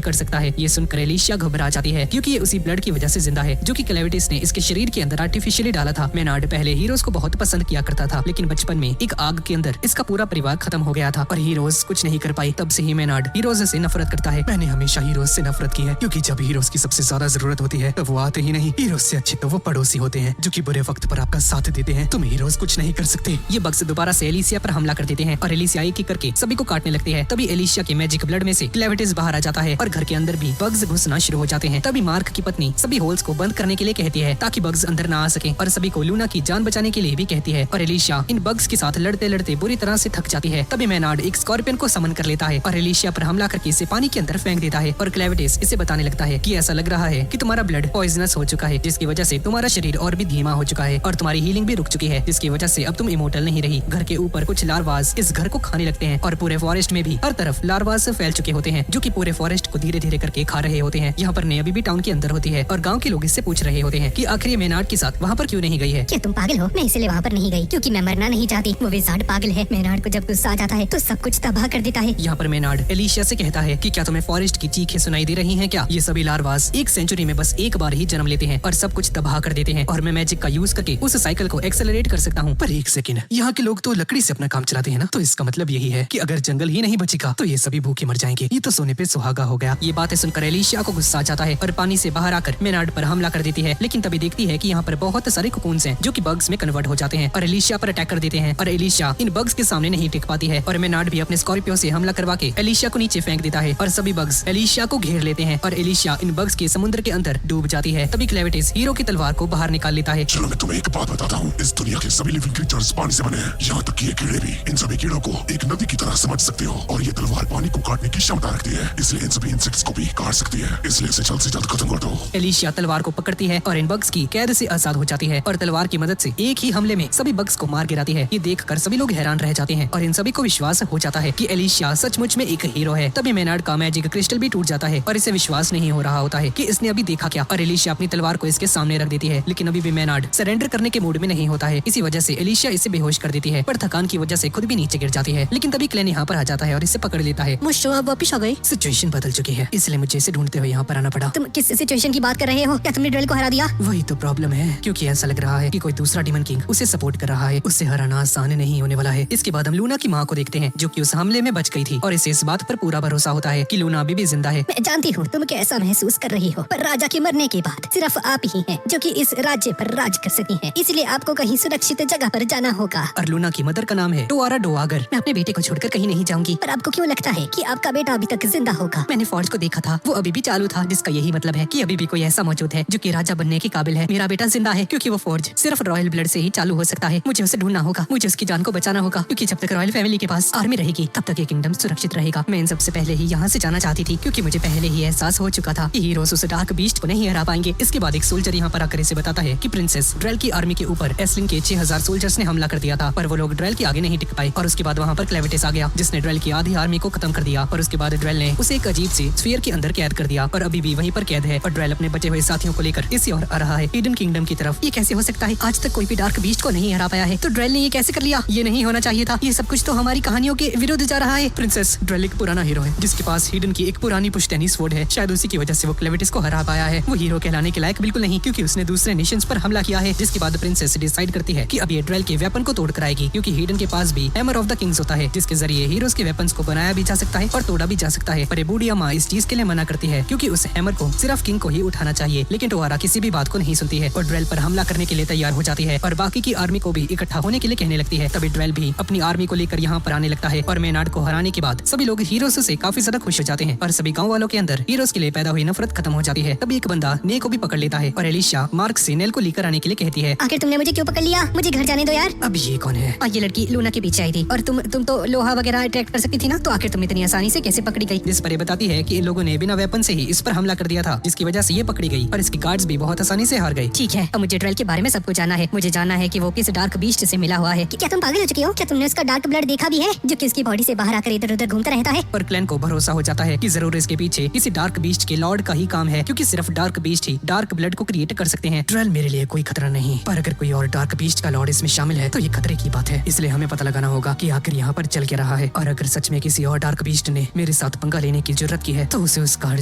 कर सकता है। ये सुनकर एलिशिया घबरा जाती है, क्योंकि ये उसी ब्लड की वजह से जिंदा है जो कि क्लेविटिस ने इसके शरीर के अंदर आर्टिफिशियली डाला था। मेनार्ड पहले हीरोज को बहुत पसंद किया करता था, लेकिन बचपन में एक आग के अंदर इसका पूरा परिवार खत्म हो गया था और हीरोज कुछ नहीं कर पाई। तब से ही मेनार्ड हीरोज से नफरत करता है। मैंने हमेशा हीरोज से नफरत की है, क्योंकि जब हीरोज की सबसे ज्यादा जरूरत होती है तो वो आते ही नहीं। हीरोज से अच्छे तो वो पड़ोसी होते हैं जो कि बुरे वक्त पर आपका साथ देते हैं। तुम हीरोज कुछ नहीं कर सकते। ये बग्स दोबारा से एलिशिया पर हमला कर देते हैं और एलिशिया एक एक करके सभी को काटने लगती है। तभी एलिशिया के मैजिक ब्लड में से क्लेविटिस बाहर आ जाता है और घर के अंदर भी बग्स घुसना शुरू हो जाते हैं। तभी मार्क की पत्नी सभी होल्स को बंद करने के लिए कहती है ताकि बग्स अंदर ना आ सके और सभी को लूना की जान बचाने के लिए भी कहती है और एलिशिया इन बग्स के साथ लड़ते लड़ते बुरी तरह से थक जाती है। तभी मेनार्ड एक स्कॉर्पियन को समन कर लेता है और एलिशिया पर हमला करके इसे पानी के अंदर फेंक देता है और क्लेविटिस इसे बताने लगता है कि ऐसा लग रहा है कि तुम्हारा ब्लड पॉइजनस हो चुका है, जिसकी वजह से तुम्हारा शरीर और भी धीमा हो चुका है और तुम्हारी हीलिंग भी रुक चुकी है, जिसकी वजह से अब तुम इमोर्टल नहीं रही। घर के ऊपर कुछ लार्वास इस घर को खाने लगते हैं और पूरे फॉरेस्ट में भी हर तरफ लार्वास फैल चुके होते हैं जो कि पूरे फॉरेस्ट को धीरे धीरे करके खा रहे होते हैं। यहाँ पर ने अभी भी टाउन के अंदर होती है और गांव के लोग इससे पूछ रहे होते हैं कि आखिर ये मेनार्ड के साथ वहाँ पर क्यों नहीं गई है। क्या तुम पागल हो? मैं इसलिए वहाँ पर नहीं गई क्योंकि मैं मरना नहीं चाहती। वो विजार्ड पागल है। मेनार्ड को जब गुस्सा आ जाता है तो सब कुछ तबाह कर देता है। यहाँ पर मेनार्ड एलिशिया से कहता है कि क्या तुम्हें फॉरेस्ट की चीखें सुनाई दे रही हैं क्या? ये सभी लार्वास एक सेंचुरी में बस एक बार ही जन्म लेते हैं और सब कुछ तबाह कर देते हैं और मैं मैजिक का यूज करके उस साइकिल को एक्सेलरेट कर सकता हूँ। पर एक सेकंड, यहाँ के लोग तो लकड़ी से अपना काम चलाते हैं ना, तो इसका मतलब यही है कि अगर जंगल ही नहीं बचेगा तो ये सभी भूखे मर जाएंगे। ये तो सोने पे सुहागा हो गया। ये बातें सुनकर एलिशिया को गुस्सा आ जाता है और पानी से बाहर आकर मेनार्ड पर हमला कर देती है, लेकिन तभी देखती है कि यहाँ पर बहुत सारे कुकून्स हैं जो कि बग्स में कन्वर्ट हो जाते हैं और एलिशिया पर अटैक कर देते हैं और एलिशिया इन बग्स के सामने नहीं टिक पाती है और मेनार्ड भी अपने स्कॉर्पियो से हमला करवा के एलिशिया को नीचे फेंक देता है और सभी बग्स एलिशिया को घेर लेते हैं और एलिशिया इन बग्स के समुद्र के अंदर डूब जाती है। तभी क्लेविटिस हीरो की तलवार को बाहर निकाल लेता है। चलो मैं तुम्हें एक बात बताता हूँ, इस दुनिया के सभी लिविंग क्रीचर्स पानी से बने हैं, यहाँ तक कि ये कीड़े भी। इन सभी कीड़ों को एक नदी की तरह समझ सकते हो और ये तलवार पानी को काटने की क्षमता रखती है, इसलिए इन सभी इंसेक्ट्स को भी काट सकती है, इसलिए इसे जल्द से जल्द खत्म कर दो। एलिशिया तलवार को पकड़ती है और इन बग्स की कैद से आजाद हो जाती है और तलवार की मदद से एक ही हमले में सभी बग्स को मार गिराती है। ये देखकर सभी लोग हैरान रह जाते हैं और इन सभी को विश्वास हो जाता है कि एलिशिया सचमुच में एक हीरो है। तभी मेनार्ड का मैजिक क्रिस्टल भी टूट जाता है और इसे विश्वास नहीं हो रहा होता है कि इसने अभी देखा क्या और एलिशिया अपनी तलवार को इसके सामने रख देती है, लेकिन अभी भी मेनार्ड सरेंडर करने के मूड में नहीं होता है। इसी वजह से एलिशिया इसे बेहोश कर देती है, पर थकान की वजह से खुद भी नीचे गिर जाती है। लेकिन लेकिन तभी क्लेन यहाँ पर आ जाता है और इसे पकड़ लेता है। मुझे आप वापिस आ गए। सिचुएशन बदल चुकी है, इसलिए मुझे इसे ढूंढते हुए यहाँ पर आना पड़ा। तुम किस सिचुएशन की बात कर रहे हो? क्या तुमने ड्रेल को हरा दिया? वही तो प्रॉब्लम है, क्योंकि ऐसा लग रहा है कि कोई दूसरा डीमन किंग उसे सपोर्ट कर रहा है। उससे हराना आसान नहीं होने वाला है। इसके बाद हम लूना की माँ को देखते हैं, जो कि उस हमले में बच गई थी, और इसे इस बात पर पूरा भरोसा होता है कि लूना अभी भी जिंदा है। मैं जानती हूँ तुम कैसा महसूस कर रही हो, पर राजा के मरने के बाद सिर्फ आप ही हैं जो कि इस राज्य पर राज कर सकती हैं। इसलिए आपको कहीं सुरक्षित जगह पर जाना होगा। और लूना की मदर का नाम है टोआरा डोआगर। मैं अपने बेटे को छोड़कर कहीं नहीं जाऊंगी। पर आपको क्यों लगता है कि आपका बेटा अभी तक जिंदा होगा? मैंने फॉर्ज को देखा था, वो अभी भी चालू था, जिसका यही मतलब है कि अभी भी कोई ऐसा मौजूद है जो कि राजा बनने के काबिल है। मेरा बेटा जिंदा है क्योंकि वो फॉर्ज सिर्फ रॉयल ब्लड से ही चालू हो सकता है। मुझे उसे ढूंढना होगा, मुझे उसकी जान को बचाना होगा, क्योंकि जब तक रॉयल फैमिली के पास आर्मी रहेगी तब तक ये किंगडम सुरक्षित रहेगा। मैं इन सबसे पहले ही यहाँ से जाना चाहती थी, क्योंकि मुझे पहले ही एहसास हो चुका था कि हीरोज उस डार्क बीस्ट को नहीं हरा पाएंगे। इसके बाद एक सोल्जर यहाँ पर आकर इसे बताता है कि प्रिंसेस ड्रेल की आर्मी के ऊपर एस्लिंग के 6000 सोल्जर्स ने हमला कर दिया था, पर वो लोग ड्रेल के आगे नहीं टिक पाए। और उसके बाद वहाँ पर क्लेविटिस आ गया, जिसने ड्रेल की आधी आर्मी को खत्म कर दिया। और उसके बाद ड्रेल ने उसे एक अजीब सी स्फीयर के अंदर कैद कर दिया, और अभी भी वहीं पर कैद है। और ड्रेल अपने बचे हुए साथियों को लेकर इसी और आ रहा है हिडन किंगडम की तरफ। ये कैसे हो सकता है? आज तक कोई भी डार्क बीस्ट को नहीं हरा पाया है, तो ड्रेल ने ये कैसे कर लिया? ये नहीं होना चाहिए था। ये सब कुछ तो हमारी कहानियों के विरुद्ध जा रहा है। प्रिंसेस ड्रेल एक पुराना हीरो है, जिसके पास हिडन की एक पुरानी पुश्तैनी स्वॉर्ड है। शायद उसी की वजह से वो क्लेविटिस को हरा पाया है। वो हीरो कहलाने के लायक बिल्कुल नहीं, क्योंकि उसने दूसरे नेशंस पर हमला किया है। जिसके बाद प्रिंसेस डिसाइड करती है कि अब ये ड्रेल के वेपन को तोड़ कर आएगी, क्योंकि हिडन के पास भी हैमर ऑफ द किंग्स होता है, जिसके जरिए हीरोज के वेपन्स को बनाया भी जा सकता है और तोड़ा भी जा सकता है। पर ये बूढ़ी अम्मा इस चीज के लिए मना करती है, क्योंकि उस हैमर को सिर्फ किंग को ही उठाना चाहिए। लेकिन टोआरा किसी भी बात को नहीं सुनती है और ड्रेल पर हमला करने के लिए तैयार हो जाती है, और बाकी की आर्मी को भी इकट्ठा होने के लिए कहने लगती है। तभी ड्रेल भी अपनी आर्मी को लेकर यहाँ पर आने लगता है, और मेनार्ड को हराने के बाद सभी लोग हीरोज से काफी ज्यादा खुश हो जाते हैं, और सभी गाँव वालों के अंदर हीरोज के लिए पैदा हुई नफरत खत्म हो जाती है। तभी एक बंदा ने को भी पकड़ लेता है, और एलिशा मार्क से नेल को लेकर आने के लिए कहती है। आखिर तुमने मुझे क्यों पकड़ लिया? मुझे घर जाने दो यार। अब ये कौन है? ये लड़की लूना के पीछे आई थी, और तुम तो लोहा वगैरह अट्रैक्ट कर सकती थी ना, तो आखिर तुम इतनी आसानी से कैसे पकड़ी गई? जिस पर ये बताती है कि इन लोगों ने बिना वेपन से ही इस पर हमला कर दिया था, जिसकी वजह से ये पकड़ी गई, और इसकी गार्ड्स भी बहुत आसानी से हार गए। ठीक है, अब मुझे ड्रेल के बारे में सब कुछ जानना है। मुझे जानना है कि वो किस डार्क बीस्ट से मिला हुआ है। क्या तुम पागल हो चुकी हो? क्या तुमने उसका डार्क ब्लड देखा भी है, जो कि इसकी बॉडी से बाहर आकर इधर उधर घूमता रहता है? पर क्लैन को भरोसा हो जाता है कि जरूर इसके पीछे किसी डार्क बीस्ट के लॉर्ड का ही काम है, क्योंकि सिर्फ डार्क बीस्ट ही डार्क ब्लड को क्रिएट कर सकते हैं। ड्रेल मेरे लिए कोई खतरा नहीं, पर अगर कोई और डार्क बीस्ट का लॉर्ड इसमें शामिल है तो ये खतरे की बात है। इसलिए हमें पता लगाना होगा कि आखिर यहाँ पर चल क्या रहा है, और अगर सच में किसी और डार्क बीस्ट ने मेरे साथ पंगा लेने की जरूरत की है तो उसे उसका हट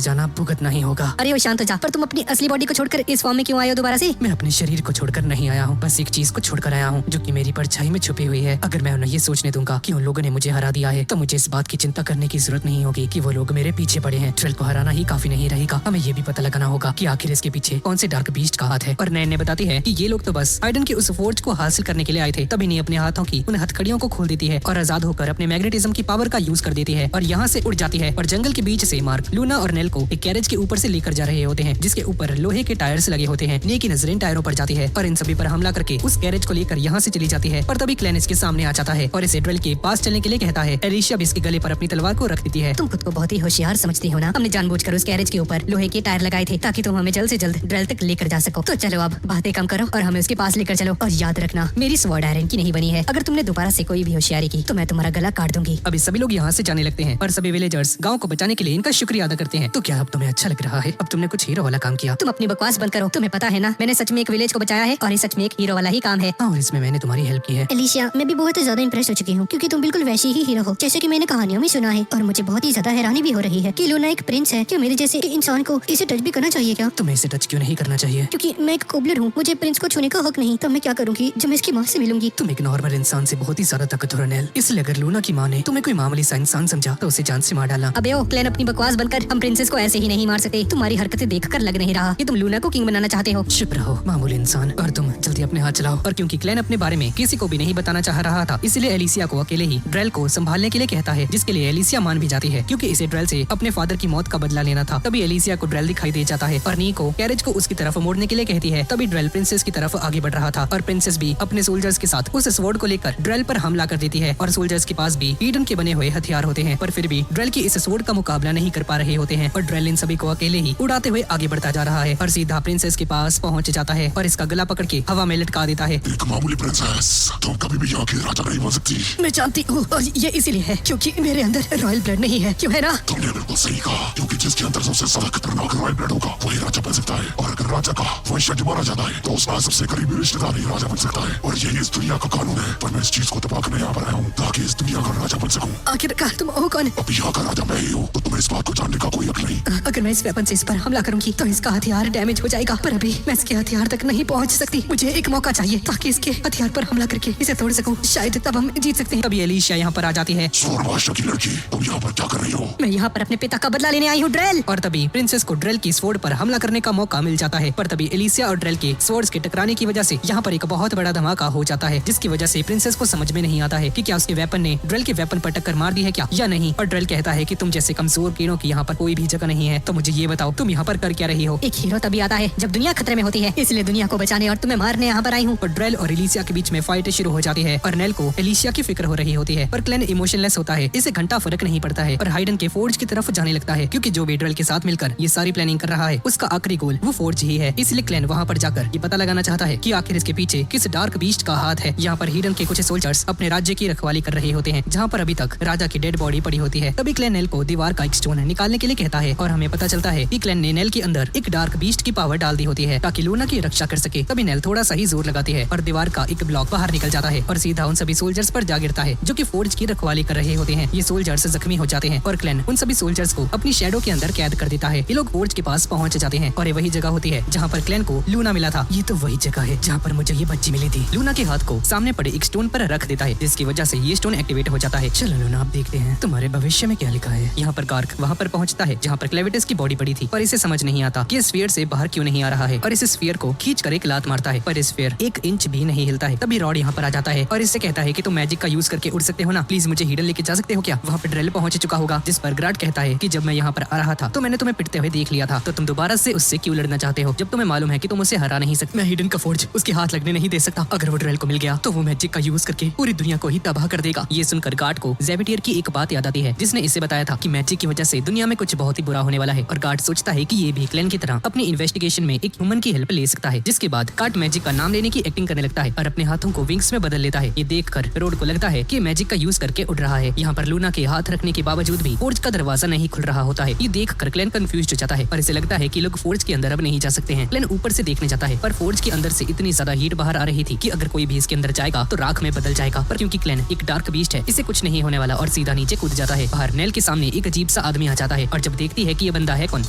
जाना भुगतना ही होगा। अरे वो शांत हो जा। पर तुम अपनी असली बॉडी को छोड़कर इस फॉर्म में क्यों आए हो दोबारा से? मैं अपने शरीर को छोड़कर नहीं आया हूँ, बस एक चीज को छोड़कर आया हूँ, जो कि मेरी परछाई में छुपी हुई है। अगर मैं उन्हें ये सोचने दूंगा कि उन लोगों ने मुझे हरा दिया है, तो मुझे इस बात की चिंता करने की जरूरत नहीं होगी कि वो लोग मेरे पीछे पड़े हैं। ड्रेल को हराना ही काफी नहीं रहेगा, हमें ये भी पता लगाना होगा कि आखिर इसके पीछे कौन से डार्क बीस्ट का हाथ है। और नैन ने बताती है कि ये लोग तो बस आइडन के उस फोर्ज को हासिल करने के लिए आए थे। तभी नहीं अपने हाथों की उन हथकड़ियों को खोल देती है और आजाद होकर अपने मैग्नेटिज्म की पावर का यूज कर देती है, और यहाँ से उड़ जाती है। और जंगल के बीच से मार्क लूना और नेल को एक कैरेज के ऊपर से लेकर जा रहे होते हैं, जिसके ऊपर लोहे के टायर्स लगे होते हैं। ने की नजरें टायरों पर जाती है और इन सभी पर हमला करके उस कैरेज को लेकर यहाँ से चली जाती है। पर तभी क्लैन इसके सामने आ जाता है और इसे ड्रेल के पास चलने के लिए कहता है। एलिशा भी इसके गले पर अपनी तलवार को रख देती है। तुम खुद को बहुत ही होशियार समझती हो ना? हमने जानबूझकर उस कैरेज के ऊपर लोहे के टायर लगाए थे ताकि तुम हमें जल्द से जल्द ड्रेल तक लेकर जा सको। तो चलो अब बातें कम करो और हमें उसके पास लेकर चलो। और याद रखना, मेरी स्वॉर्ड आयरन की नहीं बनी है। अगर तुमने दोबारा से कोई भी होशियारी की तो मैं तुम्हारा गला काट दूंगी। अभी सभी लोग यहाँ से जाने लगते हैं और सभी विलेजर्स गांव को बचाने के लिए इनका शुक्रिया अदा करते हैं। तो क्या अब तुम्हें अच्छा लग रहा है? अब तुमने कुछ हीरो वाला काम किया। तुम अपनी बकवास बंद करो। तुम्हें पता है ना, मैंने सच में एक विलेज को बचाया है, और ये सच में एक हीरो वाला ही काम है। और इसमें मैंने तुम्हारी हेल्प की है। एलिशिया, मैं भी बहुत ज्यादा इंप्रेस हो चुकी हूँ, क्योंकि तुम बिल्कुल वैसी ही हीरो हो जैसे कि मैंने कहानियों में सुना है। और मुझे बहुत ही ज्यादा हैरानी भी हो रही है कि लूना एक प्रिंस है। क्या मेरे जैसे इंसान को इसे टच भी करना चाहिए क्या? तुम्हें इसे टच क्यों नहीं करना चाहिए? क्योंकि मैं एक कोबलर हूँ, मुझे प्रिंस को छूने का हक नहीं। तो मैं क्या करूँगी जब मैं इसकी माँ से मिलूंगी? तुम एक नॉर्मल इंसान से बहुत ही ज्यादा ताकतवर नेल, इसलिए अगर लूना की माँ ने तुम्हें कोई मामूली सा इंसान समझा तो उसे जान से मार डालना। अबे ओ क्लैन, अपनी बकवास बंद कर। हम प्रिंसेस को ऐसे ही नहीं मार सकते। तुम्हारी हरकतें देखकर लग नहीं रहा कि तुम लूना को किंग बनाना चाहते हो। चुप रहो मामूली इंसान, और तुम जल्दी अपने हाथ चलाओ। और क्योंकि क्लैन अपने बारे में किसी को भी नहीं बताना चाह रहा था, इसलिए एलिसिया को अकेले ही ड्रेल को संभालने के लिए कहता है, जिसके लिए एलिसिया मान भी जाती है, क्योंकि इसे ड्रेल से अपने फादर की मौत का बदला लेना था। तभी एलिसिया को ड्रेल दिखाई दे जाता है और नी को कैरेज को उसकी तरफ मोड़ने के लिए कहती है। तभी ड्रेल प्रिंसेस की तरफ आगे बढ़ रहा था और प्रिंसेस भी अपने सोल्जर्स के साथ उस स्वॉर्ड को लेकर ड्रेल पर हमला कर देती है। और सोल्जर्स के पास भी ईडन के बने हुए हथियार होते हैं, पर फिर भी ड्रेल की इस स्वॉर्ड का मुकाबला नहीं कर पा रहे होते हैं। और ड्रेल इन सभी को अकेले ही उड़ाते हुए आगे बढ़ता जा रहा है और सीधा प्रिंसेस के पास पहुंच जाता है और इसका गला पकड़ के हवा में लटका देता है। एक मामूली प्रिंसेस, तुम कभी भी यहाँ की राजा नहीं बन सकती। मैं जानती हूँ, और ये इसीलिए है क्योंकि मेरे अंदर रॉयल ब्लड नहीं है, क्यों है ना? तुमने बिल्कुल सही कहा, क्योंकि जिसके अंदर सबसे ज्यादा खतरनाक रॉयल ब्लड होगा वही राजा बन सकता है। और अगर राजा का वंशज मारा जाता है तो उसका सबसे करीबी रिश्तेदार ही राजा बन सकता है। और यही इस दुनिया का कानून है। पर मैं इस चीज को दबा कर यहाँ पर आया हूँ ताकि इस दुनिया का राजा बन सकूं। आखिरकार तुम हो कौन? अब यहाँ का राजा मैं ही हूँ, तो तुम्हें इस बात को जानने का कोई हक नहीं। अगर मैं इस वेपन से इस पर हमला करूंगी तो इसका हथियार डैमेज हो जाएगा, पर अभी मैं इसके हथियार तक नहीं पहुंच सकती। मुझे एक मौका चाहिए ताकि इसके हथियार पर हमला करके इसे तोड़ सकूं। शायद तब हम जीत सकते हैं। तभी एलिशिया यहाँ पर आ जाती है स्वॉर्ड मास्टर की लड़की, तुम यहाँ पर क्या कर रही हो? मैं यहाँ पर अपने पिता का बदला लेने आई हूँ ड्रेल। और तभी प्रिंसेस को ड्रेल की स्वॉर्ड पर हमला करने का मौका मिल जाता है। पर तभी एलिशिया और ड्रेल के स्वॉर्ड्स के टकराने की वजह से यहाँ पर एक बहुत बड़ा धमाका हो जाता है, जिसकी वजह से प्रिंसेस को समझ में नहीं आता है कि क्या उसके वेपन ने ड्रेल के वेपन पर टक्कर मार दी है क्या या नहीं। और ड्रेल कहता है कि तुम जैसे कमजोर कीड़ों की यहाँ पर कोई भी जगह नहीं है, तो मुझे ये बताओ तुम यहाँ पर कर क्या रही हो? एक हीरो तभी आता है जब दुनिया खतरे में होती है, इसलिए दुनिया को बचाने और तुम्हें मारने यहाँ पर आई हूँ। और ड्रेल और एलिशिया के बीच में फाइट शुरू हो जाती है और नेल को एलिशिया की फिक्र हो रही होती है, पर क्लेन इमोशनलेस होता है, इसे घंटा फर्क नहीं पड़ता है और हाइडन के फोर्ज की तरफ जाने लगता है, क्योंकि जो भी ड्रेल के साथ मिलकर ये सारी प्लानिंग कर रहा है उसका आखिरी गोल वो फोर्ज ही है। इसलिए क्लेन वहाँ पर जाकर ये पता लगाना चाहता है कि आखिर इसके पीछे किस डार्क बीस्ट का हाथ है। यहाँ पर हिडन के कुछ सोल्जर्स अपने राज्य की रखवाली कर रहे होते हैं, जहाँ पर अभी तक राजा की डेड बॉडी पड़ी होती है। तभी क्लेन नेल को दीवार का एक स्टोन निकालने के लिए कहता है और हमें पता चलता है कि क्लेन ने नेल के अंदर एक डार्क बीस्ट की पावर डाल दी होती है ताकि लूना की रक्षा कर सके। तभी नेल थोड़ा सा ही जोर लगाती है और दीवार का एक ब्लॉक बाहर निकल जाता है और सीधा उन सभी सोल्जर्स पर जा गिरता है जो कि फोर्ज की रखवाली कर रहे होते हैं। ये सोल्जर्स जख्मी हो जाते हैं और क्लेन उन सभी सोल्जर्स को अपनी शैडो के अंदर कैद कर देता है। ये लोग फोर्ज के पास पहुंच जाते हैं और ये वही जगह होती है जहाँ पर क्लेन को लूना मिला था। ये तो वही जगह है जहाँ पर मुझे ये बच्ची मिली थी। लूना के हाथ को सामने पड़े एक स्टोन पर रख देता है, जिसकी वजह से ये स्टोन एक्टिवेट हो जाता है। चलो लूना, आप देखते हैं तुम्हारे भविष्य में क्या लिखा है। यहाँ पर गार्क वहाँ पर पहुँचता है जहाँ पर क्लेविटिस की बॉडी पड़ी थी, पर इसे समझ नहीं आता कि स्फीयर से बाहर क्यों नहीं आ रहा है और इस स्फीयर को खींच कर एक लात मारता है, पर स्फीयर 1 इंच भी नहीं हिलता है। तभी रॉड यहाँ पर आ जाता है और इससे कहता है कि तुम मैजिक का यूज करके उड़ सकते हो ना, प्लीज मुझे हिडन लेके जा सकते हो क्या? वहाँ पर ड्रेल पहुंच चुका होगा, जिस पर ग्राट कहता है कि जब मैं यहाँ पर आ रहा था तो मैंने तुम्हें पिटते हुए देख लिया था, तो तुम दोबारा से उससे क्यों लड़ना चाहते हो जब तुम्हें मालूम है कि तुम उसे हरा नहीं सकते। मैं हिडन का फोर्ज उसके हाथ लगने नहीं दे सकता। अगर वो ड्रेल को मिल गया तो वो मैजिक का यूज करके पूरी दुनिया को ही तबाह कर देगा। ये सुनकर गार्ड को ज़ेविटियर की एक बात याद आती है, जिसने इसे बताया था कि मैजिक की वजह से दुनिया में कुछ बहुत ही बुरा होने वाला है। और गार्ड सोचता है कि ये भी क्लेन की तरह अपनी इन्वेस्टिगेशन में एक ह्यूमन की हेल्प ले सकता है। जिसके बाद गार्ड मैजिक का नाम लेने की एक्टिंग करने लगता है और अपने हाथों को विंग्स में बदल लेता है। ये देखकर रोड को लगता है कि मैजिक का यूज करके उड़ रहा है। यहाँ पर लूना के हाथ रखने के बावजूद भी फोर्ज का दरवाजा नहीं खुल रहा होता है। ये देखकर क्लेन कंफ्यूज हो जाता है और इसे लगता है कि लोग फोर्ज के अंदर अब नहीं जा सकते हैं। क्लेन ऊपर से देखने जाता है, पर फोर्ज के अंदर से इतनी ज्यादा हीट बाहर आ रही थी कि अगर कोई भी इसके अंदर जाएगा तो राख में बदल जाएगा। पर क्योंकि क्लेन एक डार्क बीस्ट है, इसे कुछ नहीं होने वाला और सीधा नीचे कूद जाता है। बाहर नेल के सामने एक अजीब सा आदमी आ जाता है और जब देखती है कि ये बंदा है कौन,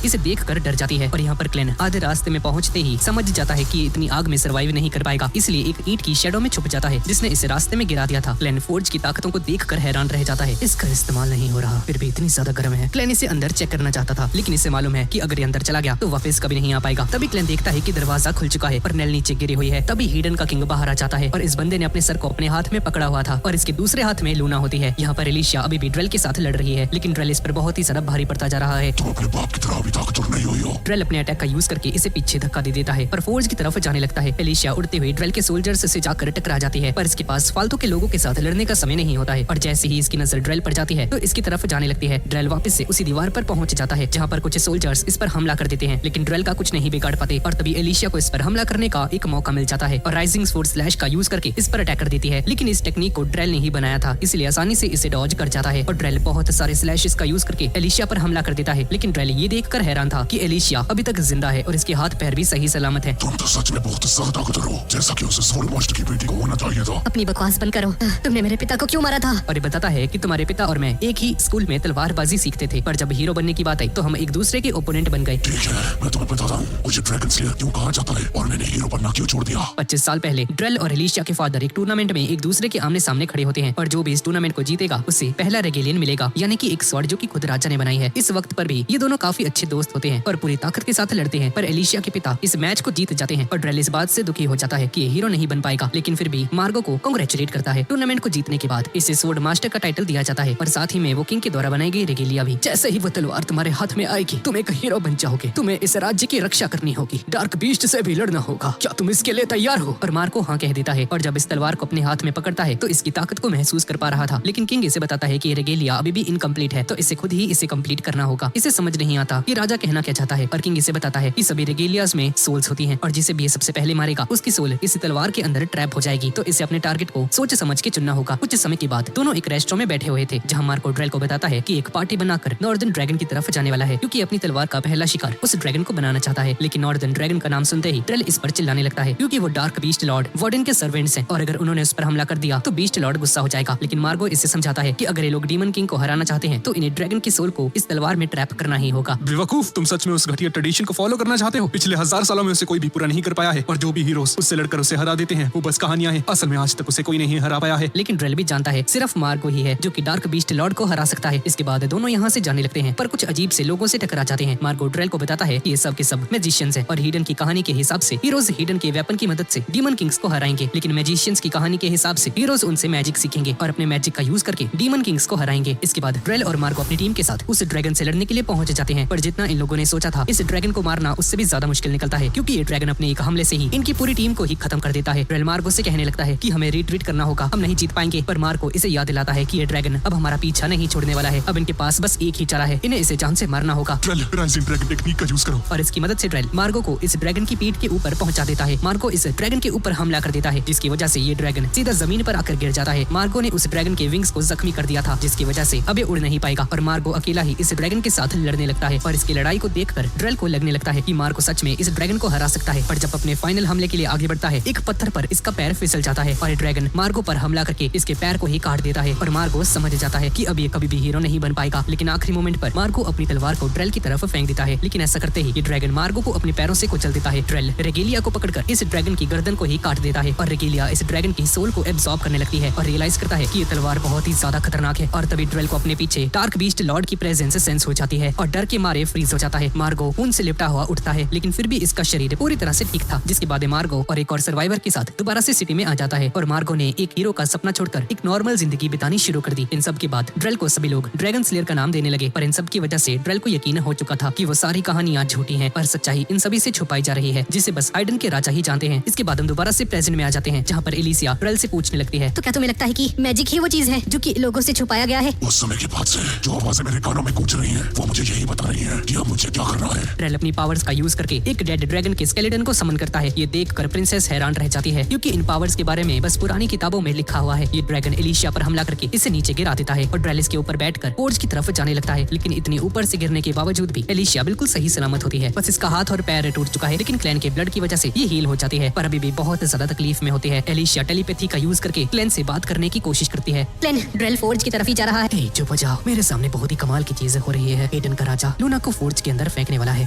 इसे देखकर डर जाती है। और यहाँ पर क्लेन आधे रास्ते में पहुंचते ही समझ जाता है कि ये इतनी आग में सर्वाइव नहीं कर पाएगा, इसलिए एक ईंट की शैडो में छुप जाता है जिसने इसे रास्ते में गिरा दिया था। क्लेन फोर्ज की ताकतों को देखकर हैरान रह जाता है। इसका इस्तेमाल नहीं हो रहा, फिर भी इतनी ज्यादा गर्म है। क्लेन इसे अंदर चेक करना चाहता था, लेकिन इसे मालूम है कि अगर ये अंदर चला गया तो वापस कभी नहीं आ पाएगा। तभी क्लेन देखता है कि दरवाजा खुल चुका है और नेल नीचे गिरी हुई है। तभी हिडन का किंग बाहर आ जाता है और इस बंदे ने अपने सर को अपने हाथ में पकड़ा हुआ था और इसके दूसरे हाथ में लूना होती है। यहाँ पर एलिशिया अभी भी ड्रेल के साथ लड़ रही है, लेकिन ड्रेल इस पर बहुत ही ज्यादा भारी पड़ता जा रहा है। तुम अपने बाप की तरह अभी ताकतवर नहीं हुई हो। ड्रेल अपने अटैक का यूज करके इसे पीछे धक्का दे देता है और फोर्ज की तरफ जाने लगता है। एलिशिया उड़ते हुए ड्रेल के सोल्जर्स से जाकर टकरा जाती है, पर इसके पास फालतू के लोगों के साथ लड़ने का समय नहीं होता है। और जैसे ही इसकी नजर ड्रेल पर जाती है तो इसकी तरफ जाने लगती है। ड्रेल वापस से उसी दीवार पर पहुंच जाता है जहाँ पर कुछ सोल्जर्स इस पर हमला कर देते हैं, लेकिन ड्रेल का कुछ नहीं बिगाड़ पाते। और तभी एलिशिया को इस पर हमला करने का एक मौका मिल जाता है और राइजिंग स्वॉर्ड स्लैश का यूज करके इस पर अटैक कर देती है। लेकिन इस टेक्निक को ड्रेल ने ही बनाया था, इसलिए आसानी से इसे डॉज कर जाता है और ड्रेल बहुत सारे स्लैशेस का यूज करके एलिशिया पर हमला कर देता है। लेकिन ड्रेल ये देखकर हैरान था कि एलिशिया अभी तक जिंदा है और इसके हाथ पैर भी सही सलामत है। तुम तो सच में बहुत ज्यादा ताकतवर हो, जैसा कि उसे स्वॉर्ड मास्टर की बेटी को होना चाहिए था। अपनी बकवास बंद करो। तुमने मेरे पिता को क्यों मारा था? और ये बताता है कि तुम्हारे पिता और मैं एक ही स्कूल में तलवारबाजी सीखते थे, पर जब हीरो बनने की बात आई तो हम एक दूसरे के ओपोनेंट बन गए। ठीक है, मैं तुम्हें बताता हूँ मुझे ड्रैगन स्लेयर क्यों कहा जाता है और मैंने हीरो बनना क्यों छोड़ दिया। 25 साल पहले ड्रेल और एलिशिया के फादर एक टूर्नामेंट में एक दूसरे के आमने सामने खड़े होते हैं और जो भी इस टूर्नामेंट को जीतेगा उसे पहला रेगेलियन मिलेगा, यानी कि एक स्वॉर्ड जो कि खुद राजा ने बनाई है। इस वक्त पर भी ये दोनों काफी अच्छे दोस्त होते हैं और पूरी ताकत के साथ लड़ते हैं, पर एलिशिया के पिता इस मैच को जीत जाते हैं और ड्रेल इस बात से दुखी हो जाता है कि ये हीरो नहीं बन पाएगा, लेकिन फिर भी मार्गो को कांग्रेचुलेट करता है। टूर्नामेंट को जीतने के बाद इसे स्वॉर्ड मास्टर का टाइटल दिया जाता है और साथ ही में वो किंग के द्वारा बनाई गई रेगेलिया भी। जैसे ही वो तलवार तुम्हारे हाथ में आएगी तुम एक हीरो बन जाओगे, तुम्हें इस राज्य की रक्षा करनी होगी, डार्क बीस्ट से भी लड़ना होगा, क्या तुम इसके लिए तैयार हो? और मार्को हाँ कह देता है और जब इस तलवार को अपने हाथ में पकड़ता है तो इसकी ताकत को महसूस कर पा रहा था, लेकिन किंग इसे बताता है कि रेगेलिया अभी भी इनकम्प्लीट है तो इसे खुद ही इसे कंप्लीट करना होगा। इसे समझ नहीं आता कि राजा कहना क्या चाहता है, पर किंग इसे बताता है कि सभी रेगेलियाज में सोल्स होती हैं और जिसे भी ये सबसे पहले मारेगा उसकी सोल इस तलवार के अंदर ट्रैप हो जाएगी, तो इसे अपने टारगेट को सोच समझ के चुनना होगा। कुछ समय के बाद दोनों एक रेस्टोरेंट में बैठे हुए थे जहाँ मार्को ड्रेल को बताता है कि एक पार्टी बनाकर नॉर्दर्न ड्रैगन की तरफ जाने वाला है, क्योंकि अपनी तलवार का पहला शिकार उस ड्रैगन को बनाना चाहता है। लेकिन नॉर्दर्न ड्रैगन का नाम सुनते ही ड्रेल इस पर चिल्लाने लगता है, क्योंकि वो डार्क बीस्ट लॉर्ड वार्डन के सर्वेंट्स हैं और अगर उन्होंने उस पर हमला कर दिया तो बीस्ट लॉर्ड गुस्सा हो जाएगा था, लेकिन मार्गो इसे समझाता है कि अगर ये लोग डीमन किंग को हराना चाहते हैं तो इन्हें ड्रैगन की सोल को इस तलवार में ट्रैप करना ही होगा। बेवकूफ, तुम सच में उस घटिया ट्रेडिशन को फॉलो करना चाहते हो? पिछले 1000 सालों में उसे कोई भी पूरा नहीं कर पाया है और जो भी हीरोज उससे लड़कर उसे हरा देते हैं वो बस कहानियां हैं। असल में आज तक उसे कोई नहीं हरा पाया है। लेकिन ड्रेल भी जानता है सिर्फ मार्गो ही है जो कि डार्क बीस्ट लॉर्ड को हरा सकता है। इसके बाद दोनों यहाँ से जाने लगते हैं पर कुछ अजीब से लोगों से टकरा जाते हैं। मार्गो ड्रेल को बताता है कि ये सब के सब मैजिशियंस हैं और हिडन की कहानी के हिसाब से हीरोज हिडन के वेपन की मदद से डीमन किंग्स को हराएंगे, लेकिन मैजिशियंस की कहानी के हिसाब से हीरोज उनसे मैजिक सीखेंगे और अपने मैजिक का यूज करके डीमन किंग्स को हराएंगे। इसके बाद ड्रेल और मार्गो अपनी टीम के साथ उस ड्रैगन से लड़ने के लिए पहुंच जाते हैं, पर जितना इन लोगों ने सोचा था इस ड्रैगन को मारना उससे भी ज्यादा मुश्किल निकलता है, क्योंकि ये ड्रैगन अपने एक हमले से ही इनकी पूरी टीम को ही खत्म कर देता है। ड्रेल मार्गो से कहने लगता है कि हमें रिट्रीट करना होगा, हम नहीं जीत पाएंगे, पर मार्गो इसे याद दिलाता है कि ये ड्रैगन अब हमारा पीछा नहीं छोड़ने वाला है। अब इनके पास बस एक ही चारा है, इन्हें इसे जान से मारना होगा। ड्रेल, राइजिंग ड्रैगन टेक्निक का यूज करो। और इसकी मदद से ड्रेल मार्गो को इस ड्रैगन की पीठ के ऊपर पहुंचा देता है। मार्गो इस ड्रैगन के ऊपर हमला कर देता है, जिसकी वजह से ये ड्रैगन सीधा जमीन पर आकर गिर जाता है। मार्गो ने उस ड्रैगन के विंग्स को जख्मी कर दिया था, जिसकी वजह से अब ये उड़ नहीं पाएगा और मार्गो अकेला ही इस ड्रैगन के साथ लड़ने लगता है। और इसकी लड़ाई को देखकर ड्रेल को लगने लगता है कि मार्गो सच में इस ड्रैगन को हरा सकता है। पर जब अपने फाइनल हमले के लिए आगे बढ़ता है, एक पत्थर पर इसका पैर फिसल जाता है और ये ड्रैगन मार्गो पर हमला करके इसके पैर को ही काट देता है। और मार्गो समझ जाता है कि अब ये कभी भी हीरो नहीं बन पाएगा, लेकिन आखिरी मोमेंट पर मार्गो अपनी तलवार को ड्रेल की तरफ फेंक देता है, लेकिन ऐसा करते ही ये ड्रैगन मार्गो को अपने पैरों से कुचल देता है। ड्रेल रेगेलिया को पकड़कर इस ड्रैगन की गर्दन को ही काट देता है और रेगेलिया इस ड्रैगन की सोल को एब्सॉर्ब करने लगती है और रियलाइज करता है कि ये तलवार बहुत ही ज्यादा खतरनाक है। और तभी ड्रेल को अपने पीछे डार्क बीस्ट लॉर्ड की प्रेजेंस सेंस हो जाती है और डर के मारे फ्रीज हो जाता है। मार्गो खून से लिपटा हुआ उठता है, लेकिन फिर भी इसका शरीर पूरी तरह से ठीक था। जिसके बाद मार्गो और एक और सर्वाइवर के साथ दोबारा से सिटी में आ जाता है और मार्गो ने एक हीरो का सपना छोड़कर एक नॉर्मल जिंदगी बितानी शुरू कर दी। इन सब के बाद ड्रेल को सभी लोग ड्रैगन स्लेयर का नाम देने लगे, पर इन सब की वजह से ड्रेल को यकीन हो चुका था कि वो सारी कहानियां झूठी हैं और सच्चाई इन सभी से छुपाई जा रही है, जिसे बस हाइडन के राजा ही जानते हैं। इसके बाद हम दोबारा से प्रेजेंट में आ जाते हैं, जहाँ पर एलिसिया ड्रेल से पूछने लगती है, तो क्या तुम्हें लगता है कि मैजिक ही वो चीज है जो कि लोगों से छुपाया गया है? उस समय के बाद से जो आवाजें मेरे कानों में गूंज रही हैं, वो मुझे यही बता रही हैं कि अब मुझे क्या करना है। ड्रेल अपनी पावर्स का यूज करके एक डेड ड्रैगन के स्केलेटन को समन करता है। ये देखकर प्रिंसेस हैरान रह जाती है, क्योंकि इन पावर्स के बारे में बस पुरानी किताबों में लिखा हुआ है। ये ड्रैगन एलिशिया पर हमला करके इसे नीचे गिरा देता है और ड्रेल इसके ऊपर बैठकर फोर्ज की तरफ जाने लगता है, लेकिन इतनी ऊपर से गिरने के बावजूद भी एलिशिया बिल्कुल सही सलामत होती है। बस इसका हाथ और पैर टूट चुका है, लेकिन क्लैन के ब्लड की वजह से ये हील हो जाती है, पर अभी भी बहुत ज्यादा तकलीफ में होती है। एलिशिया टेलीपैथी का यूज करके क्लैन से बात करने की कोशिश करती है। क्लैन ड्रेल फोर्ज की तरफ ही जा रहा है। ए, चुप हो जाओ, मेरे सामने बहुत ही कमाल की चीजें हो रही है। एडन का राजा लूना को फोर्ज के अंदर फेंकने वाला है।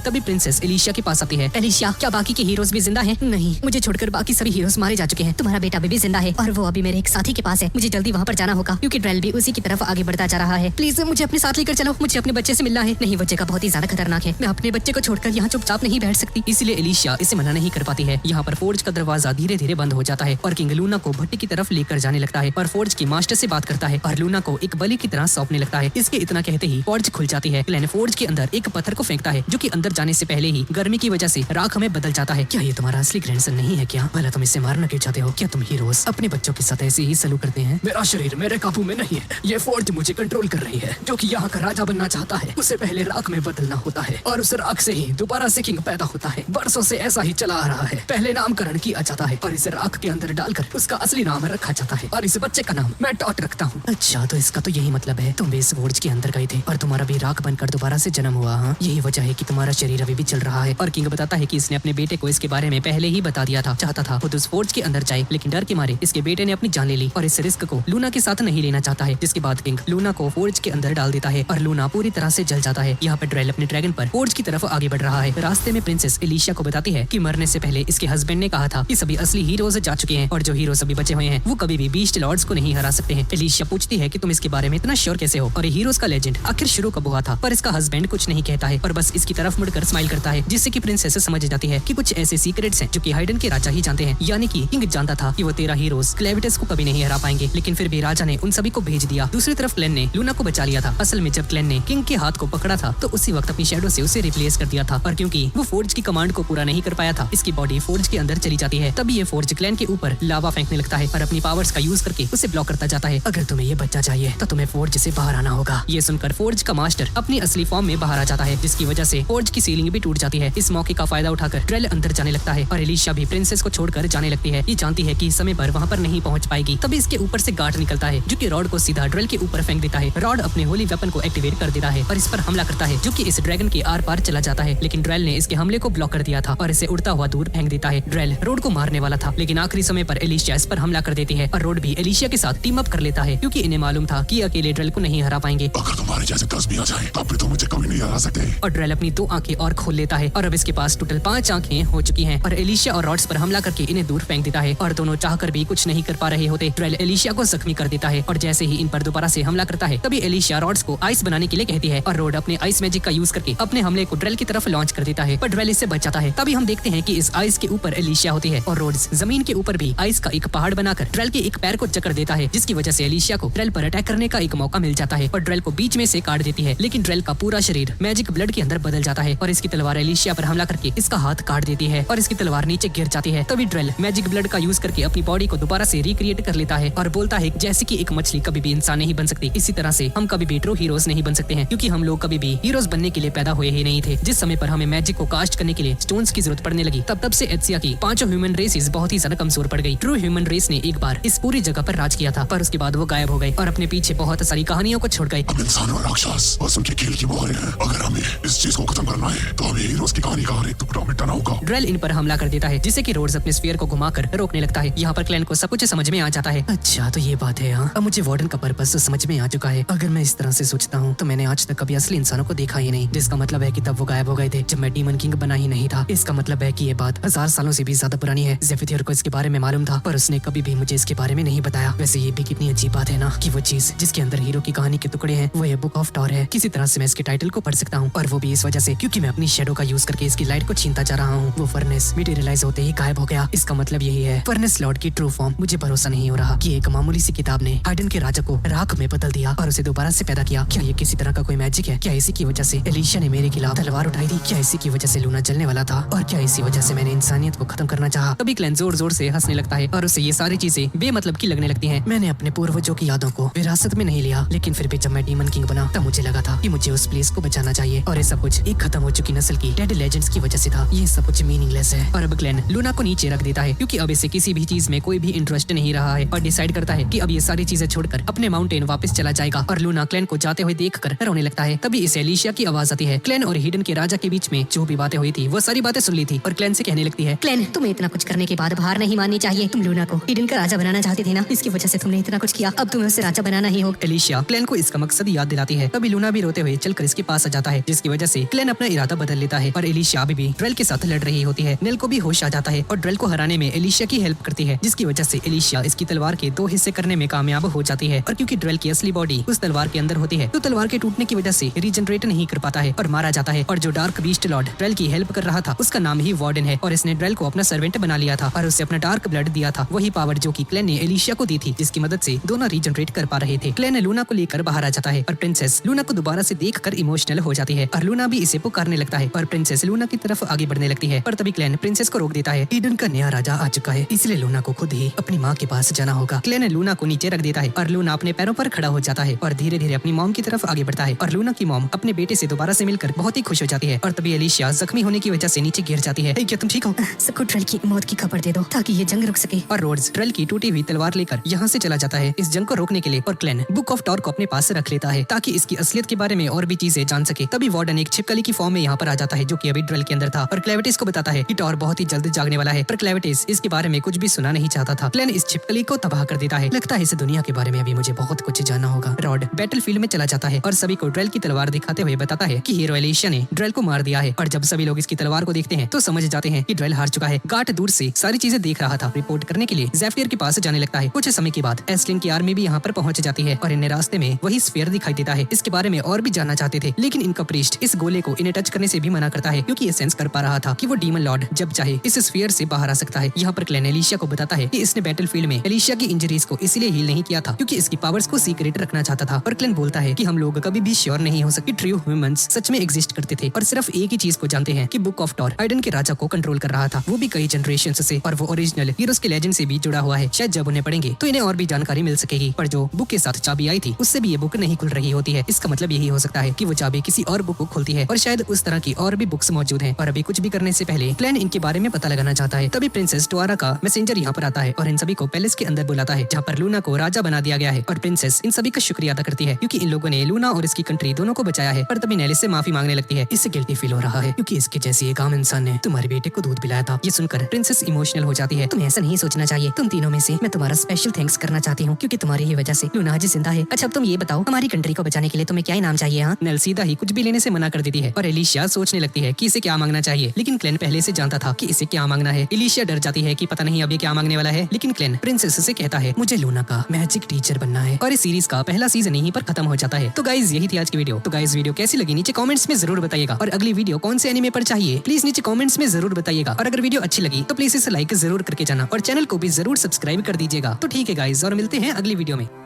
तभी प्रिंसेस एलिशिया के पास आती है। एलिशिया, क्या बाकी के हीरोज भी जिंदा हैं? नहीं, मुझे छोड़कर बाकी सभी हीरोज मारे जा चुके हैं। तुम्हारा बेटा भी जिंदा है और वो अभी मेरे एक साथी के पास है। मुझे जल्दी वहाँ पर जाना होगा, क्योंकि ड्रेल भी उसी की तरफ आगे बढ़ता जा रहा है। प्लीज मुझे अपने साथ लेकर चलो, मुझे अपने बच्चे से मिलना है। नहीं, वो जगह बहुत ही ज्यादा खतरनाक है, मैं अपने बच्चे को छोड़कर यहाँ चुपचाप नहीं बैठ सकती। इसलिए एलिशिया इसे मना नहीं कर पाती है। यहाँ पर फोर्ज का दरवाजा धीरे धीरे बंद हो जाता है और किंग लूना को भट्टी की तरफ लेकर जाने लगता है और फोर्ज के मास्टर से बात करता है और लूना को एक बलि की तरह सौंपने लगता है। इसके इतना कहते ही फोर्ज खुल जाती है। क्लैन फोर्ज के अंदर एक पत्थर को फेंकता है, जो कि अंदर जाने से पहले ही गर्मी की वजह से राख में बदल जाता है। क्या ये तुम्हारा असली ग्रैंडसन नहीं है क्या? भला तुम इसे मारना क्यों चाहते हो? क्या तुम हीरोज अपने बच्चों के साथ ऐसे ही सलूक करते हैं? मेरा शरीर मेरे काबू में नहीं है, ये फोर्ज मुझे कंट्रोल कर रही है। जो कि यहाँ का राजा बनना चाहता है उसे पहले राख में बदलना होता है और उस राख से ही दोबारा से किंग पैदा होता है। बरसों से ऐसा ही चला आ रहा है। पहले नामकरण किया जाता है और इसे राख के अंदर डालकर उसका असली नाम रखा जाता है और इस बच्चे का नाम मैं टॉट रखता हूँ। अच्छा, तो इसका तो यही मतलब है, तुम भी इस फोर्ज के अंदर गए थे और तुम्हारा भी राख बनकर दोबारा से जन्म हुआ। हाँ, यही वजह है कि तुम्हारा शरीर अभी भी चल रहा है। और किंग बताता है कि इसने अपने बेटे को इसके बारे में पहले ही बता दिया था। चाहता था खुद उस फोर्ज के अंदर जाए, लेकिन डर के मारे इसके बेटे ने अपनी जान ले ली और इस रिस्क को लूना के साथ नहीं लेना चाहता है। जिसके बाद किंग लूना को फोर्ज के अंदर डाल देता है और लूना पूरी तरह से जल जाता है। यहाँ पर ड्रेल अपने ड्रैगन पर फोर्ज की तरफ आगे बढ़ रहा है। रास्ते में प्रिंसेस एलिशिया को बताती है कि मरने से पहले इसके हस्बैंड ने कहा था कि सभी असली हीरोज जा चुके हैं और जो हीरोज अभी बचे हुए हैं वो कभी भी बीस्ट लॉर्ड्स को नहीं हरा सकते हैं। एलिशिया पूछती है कि तुम इसके बारे में इतना श्योर कैसे हो और ये हीरोज का लेजेंड आखिर शुरू कब हुआ था? पर इसका हस्बैंड कुछ नहीं कहता है और बस इसकी तरफ मुड़कर स्माइल करता है, जिससे कि प्रिंसेस समझ जाती है कि कुछ ऐसे सीक्रेट्स हैं जो कि हाइडन के राजा ही जानते हैं। यानी कि किंग जानता था कि वो 13 हीरोज क्लेविटस को कभी नहीं हरा पाएंगे, लेकिन फिर भी राजा ने उन सभी को भेज दिया। दूसरी तरफ क्लैन ने लूना को बचा लिया था। असल में जब क्लैन ने किंग के हाथ को पकड़ा था तो उसी वक्त अपनी शैडो से उसे रिप्लेस कर दिया था, और क्योंकि वो फोर्ज की कमांड को पूरा नहीं कर पाया था, इसकी बॉडी फोर्ज के अंदर चली जाती है। तभी ये फोर्ज क्लैन के ऊपर लावा फेंकने लगता है और अपनी पावर्स का यूज करके उसे ब्लॉक करता जाता है। अगर तुम्हें ये बच्चा चाहिए तो तुम्हें फोर्ज से बाहर आना होगा। ये सुनकर फोर्ज का मास्टर अपनी असली फॉर्म में बाहर आ जाता है, जिसकी वजह से फोर्ज की सीलिंग भी टूट जाती है। इस मौके का फायदा उठाकर ड्रेल अंदर जाने लगता है और एलिशिया भी प्रिंसेस को छोड़कर जाने लगती है। ये जानती है कि समय पर वहाँ पर नहीं पहुँच पाएगी। तभी इसके ऊपर से गार्ड निकलता है, जो कि रॉड को सीधा ड्रेल के ऊपर फेंक देता है। रॉड अपने होली वेपन को एक्टिवेट कर देता है और इस पर हमला करता है, जो कि इस ड्रैगन के आर पार चला जाता है। लेकिन ड्रेल ने इसके हमले को ब्लॉक कर दिया था और इसे उड़ता हुआ दूर फेंक देता है। ड्रेल रोड को मारने वाला था, लेकिन आखिरी समय पर एलिशिया इस पर हमला कर देती है और रोड भी एलिशिया के साथ साथ टीम अप कर लेता है क्योंकि इन्हें मालूम था कि अकेले ड्रेल को नहीं हरा पाएंगे। अगर तुम्हारे जैसे 10 भी आ जाए तब भी तुम मुझे कभी नहीं हरा सकते। और ड्रेल अपनी 2 आंखें और खोल लेता है और अब इसके पास टोटल 5 आंखें हो चुकी हैं और एलिशिया और रॉड्स पर हमला करके इन्हें दूर फेंक देता है और दोनों चाहकर भी कुछ नहीं कर पा रहे होते। ड्रेल एलिशिया को जख्मी कर देता है और जैसे ही इन पर दोबारा से हमला करता है तभी एलिशिया रॉड्स को आइस बनाने के लिए कहती है और रोड अपने आइस मैजिक का यूज करके अपने हमले को ड्रेल की तरफ लॉन्च कर देता है, पर ड्रेल इससे बच जाता है। तभी हम देखते हैं कि इस आइस के ऊपर एलिशिया होती है और रोड्स जमीन के ऊपर भी आइस का एक पहाड़ बनाकर ड्रेल के एक पैर को जकड़ देता है, जिसकी वजह से एलिशिया को ड्रेल पर अटैक करने का एक मौका मिल जाता है और ड्रेल को बीच में से काट देती है। लेकिन ड्रेल का पूरा शरीर मैजिक ब्लड के अंदर बदल जाता है और इसकी तलवार एलिशिया पर हमला करके इसका हाथ काट देती है और इसकी तलवार नीचे गिर जाती है। तभी ड्रेल मैजिक ब्लड का यूज करके अपनी बॉडी को दोबारा से रिक्रिएट कर लेता है और बोलता है जैसे कि एक मछली कभी भी इंसान नहीं बन सकती, इसी तरह से हम कभी भी ट्रू हीरोज नहीं बन सकते हैं क्योंकि हम लोग कभी भी हीरोज बनने के लिए पैदा हुए ही नहीं थे। जिस समय पर हमें मैजिक को कास्ट करने के लिए स्टोन्स की जरूरत पड़ने लगी तब से एथिया की 5 ह्यूमन रेसेस बहुत ही ज्यादा कमजोर पड़ गई। ट्रू ह्यूमन रेस ने एक बार इस पूरी जगह पर राज किया था, पर उसके बाद वो गायब हो गए और अपने पीछे बहुत सारी कहानियों को छोड़ गए। हम इंसान और राक्षस बस उनके खेल की मोहरें हैं। अगर हमें इस चीज को खत्म करना है तो हमें हीरोज की कहानी का हर एक टुकड़ा मिटाना होगा। ड्रेल इन पर हमला कर देता है जिससे कि रोड्स अपने स्फीयर को घुमाकर रोकने लगता है। यहाँ पर क्लैन को सब कुछ समझ में आ जाता है। अच्छा तो ये बात है। हाँ, अब मुझे वार्डन का पर्पस तो समझ में आ चुका है। अगर मैं इस तरह से सोचता हूँ तो मैंने आज तक कभी असली इंसानों को देखा ही नहीं, जिसका मतलब है कि तब वो गायब हो गए थे जब मैं डीमन किंग बना ही नहीं था। इसका मतलब है कि ये बात 1000 सालों से भी ज्यादा पुरानी है। ज़ेफिथियर को इसके बारे में मालूम था पर उसने कभी भी मुझे इसके बारे में नहीं बताया। वैसे ये भी कितनी अजीब बात है ना कि वो चीज जिसके अंदर हीरो की कहानी के टुकड़े हैं वो ये बुक ऑफ टॉर है। किसी तरह से मैं इसके टाइटल को पढ़ सकता हूँ और वो भी इस वजह से क्योंकि मैं अपनी शेडो का यूज करके इसकी लाइट को छीनता जा रहा हूँ। वो फर्नेस मटेरियलाइज होते ही गायब हो गया। इसका मतलब यही है फर्नेस लॉर्ड की ट्रू फॉर्म। मुझे भरोसा नहीं हो रहा कि एक मामूली सी किताब ने हाइडन के राजा को राख में बदल दिया और उसे दोबारा से पैदा किया। क्या ये किसी तरह का कोई मैजिक है? क्या इसी की वजह से एलिशिया ने मेरे खिलाफ तलवार उठाई थी? क्या इसी की वजह से लूना जलने वाला था? और क्या इसी वजह से मैंने इंसानियत को खत्म करना चाहा? तभी क्लैन जोर जोर से हंसने लगता है और उसे ये सारी चीजें बेमतलब की लगने लगती हैं। मैंने अपने पूर्वजों की यादों को विरासत में नहीं लिया, लेकिन फिर भी जब मैं डीमन किंग बना तब मुझे लगा था कि मुझे उस प्लेस को बचाना चाहिए और ये सब कुछ एक खत्म हो चुकी नस्ल की डेड लेजेंड्स की वजह से था। ये सब कुछ मीनिंगलेस है। और अब क्लैन लूना को नीचे रख देता है क्योंकि अब इसे किसी भी चीज में कोई भी इंटरेस्ट नहीं रहा है और डिसाइड करता है कि अब ये सारी चीजें छोड़कर अपने माउंटेन वापस चला जाएगा। और लूना क्लैन को जाते हुए देखकर रोने लगता है। तभी इसे एलिशिया की आवाज आती है। क्लैन और हिडन के राजा के बीच में जो भी बातें हुई थी वो सारी बातें सुन ली थी और क्लैन से कहने लगती है, क्लैन तुम्हें इतना कुछ करने के बाद हार नहीं माननी चाहिए। तुम लूना को हिडन का राजा बनाना चाहते थे ना, इसकी वजह से तुमने इतना कुछ किया, अब तुम्हें उससे राजा बनाना ही होगा। एलिशिया क्लैन को इसका मकसद याद दिलाती है। तभी लूना भी रोते हुए चलकर इसके पास आ जाता है, जिसकी वजह से क्लैन अपना इरादा बदल लेता है और एलिशिया अभी भी ड्रेल के साथ लड़ रही होती है। नेल को भी होश आ जाता है और ड्रेल को हराने में एलिशिया की हेल्प करती है, जिसकी वजह से एलिशिया इसकी तलवार के 2 हिस्से करने में कामयाब हो जाती है। और क्योंकि ड्रेल की असली बॉडी उस तलवार के अंदर होती है तो तलवार के टूटने की वजह से रीजनरेट नहीं कर पाता है और मारा जाता है। और जो डार्क बीस्ट लॉर्ड ड्रेल की हेल्प कर रहा था उसका नाम ही वार्डन है और इसने ड्रेल को अपना सर्वेंट बना लिया था और उसे अपना डार्क ब्लड दिया था, वही पावर जो कि क्लैन ने एलिशिया को दी थी, जिसकी मदद से दोनों रीजनरेट कर पा रहे थे। क्लैन लूना को लेकर बाहर आ जाता है और प्रिंसेस लूना को दोबारा से देखकर इमोशनल हो जाती है और लूना भी इसे पुकारने लगता है और प्रिंसेस लूना की तरफ आगे बढ़ने लगती है। पर तभी क्लैन प्रिंसेस को रोक देता है। ईडन का नया राजा आ चुका है, इसलिए लूना को खुद ही अपनी माँ के पास जाना होगा। क्लैन लूना को नीचे रख देता है और लूना अपने पैरों पर खड़ा हो जाता है और धीरे धीरे अपनी मॉम की तरफ आगे बढ़ता है और लूना की मॉम अपने बेटे से दोबारा से मिलकर बहुत ही खुश हो जाती है। और तभी एलिशिया जख्मी होने की वजह से नीचे गिर जाती है। क्या तुम ठीक हो? सबको ड्रेल की मौत की खबर दे दो ताकि ये जंग रुक सके। और रोड्स ड्रेल की टूटी हुई तलवार लेकर यहाँ से चला जाता है इस जंग को रोकने के लिए और क्लैन बुक ऑफ टॉर को अपने पास रख लेता है ताकि इसकी असलियत के बारे में और भी चीजें जान सके। तभी वार्डन एक छिपकली की फॉर्म में यहाँ पर आ जाता है जो कि अभी ड्रेल के अंदर था और क्लेविटिस को बताता है कि टॉर बहुत ही जल्द जागने वाला है, पर क्लेविटिस इसके बारे में कुछ भी सुना नहीं चाहता था। क्लैन इस छिपकली को तबाह कर देता है। लगता है इस दुनिया के बारे में अभी मुझे बहुत कुछ जानना होगा। रॉड बैटलफील्ड में चला जाता है और सभी को ड्रेल की तलवार दिखाते हुए बताता है कि हीरो एलिशिया ने ड्रेल को मार दिया है। और जब सभी लोग इसकी तलवार को देखते हैं तो समझ जाते हैं कि ड्रेल हार चुका है। गार्ड दूर से सारी चीजें देख रहा था। रिपोर्ट करने के लिए ज़ेफियर के पास जाने लगता है। कुछ समय के बाद एस्लिन की आर्मी भी यहाँ पर पहुंच जाती है और इन्हें रास्ते में वही स्फीयर दिखाई देता है। इसके बारे में और भी जानना चाहते थे, लेकिन इनका प्रीस्ट इस गोले को इन्हें टच करने से भी मना करता है क्योंकि ये सेंस कर पा रहा था कि वो डीमन लॉर्ड जब चाहे इस स्फीयर से बाहर आ सकता है। यहाँ पर क्लैन एलिशिया को बताता है कि इसने बैटलफील्ड में एलिशिया की इंजरीज को इसलिए हील नहीं किया था क्योंकि इसकी पावर्स को सीक्रेट रखना चाहता था। और क्लैन बोलता है कि हम लोग कभी भी श्योर नहीं हो सकते ट्रू ह्यूमंस सच में एग्जिस्ट करते थे और सिर्फ एक ही चीज को जानते हैं कि बुक ऑफ टॉर हाइडन के राजा को कंट्रोल कर रहा था, वो भी कई जनरेशन से, और वो ओरिजिनल हीरोज के लेजेंड से भी जुड़ा हुआ है। शायद जब उन्हें पढ़ेंगे तो इन्हें और भी जानकारी मिल सकेगी। पर जो बुक के साथ चाबी आई थी उससे भी ये बुक नहीं खुल रही होती है। इसका मतलब यही हो सकता है कि वो चाबी किसी और बुक को खोलता बोलती है और शायद उस तरह की और भी बुक्स मौजूद हैं। और अभी कुछ भी करने से पहले क्लेन इनके बारे में पता लगाना चाहता है। तभी प्रिंसेस टोआरा का मैसेंजर यहाँ पर आता है और इन सभी को पैलेस के अंदर बुलाता है, जहाँ पर लूना को राजा बना दिया गया है। और प्रिंसेस इन सभी का शुक्रिया अदा करती है क्योंकि इन लोगों ने लूना और इसकी कंट्री दोनों को बचाया है। पर तभी नेलिस से माफी मांगने लगती है। इससे गिल्टी फील हो रहा है क्योंकि इसके जैसे एक आम इंसान ने तुम्हारे बेटे को दूध पिलाया था। ये सुनकर प्रिंसेस इमोशनल हो जाती है। तुम्हें ऐसा नहीं सोचना चाहिए। तुम तीनों में से मैं तुम्हारा स्पेशल थैंक्स करना चाहती हूँ क्योंकि तुम्हारी ही वजह से लूना आज जिंदा है। अच्छा अब तुम ये बताओ, हमारी कंट्री को बचाने के लिए तुम्हें क्या इनाम चाहिए? हाँ, नेल सीधा ही कुछ भी लेने से मना कर देती है और एलिशिया सोचने लगती है कि इसे क्या मांगना चाहिए। लेकिन क्लेन पहले से जानता था कि इसे क्या मांगना है। एलिशिया डर जाती है कि पता नहीं अब ये क्या मांगने वाला है। लेकिन क्लेन प्रिंसेस से कहता है मुझे लूना का मैजिक टीचर बनना है। और इस सीरीज का पहला सीजन यहीं पर खत्म हो जाता है। तो गाइज यही थी आज की वीडियो। तो गाइज वीडियो कैसी लगी नीचे कमेंट्स में जरूर बताइएगा। और अगली वीडियो कौन से एनिमे पर चाहिए प्लीज नीचे कमेंट्स में जरूर बताइएगा। और अगर वीडियो अच्छी लगी तो प्लीज इसे लाइक जरूर करके जाना और चैनल को भी जरूर सब्सक्राइब कर दीजिएगा। तो ठीक है गाइज, और मिलते हैं अगली वीडियो में।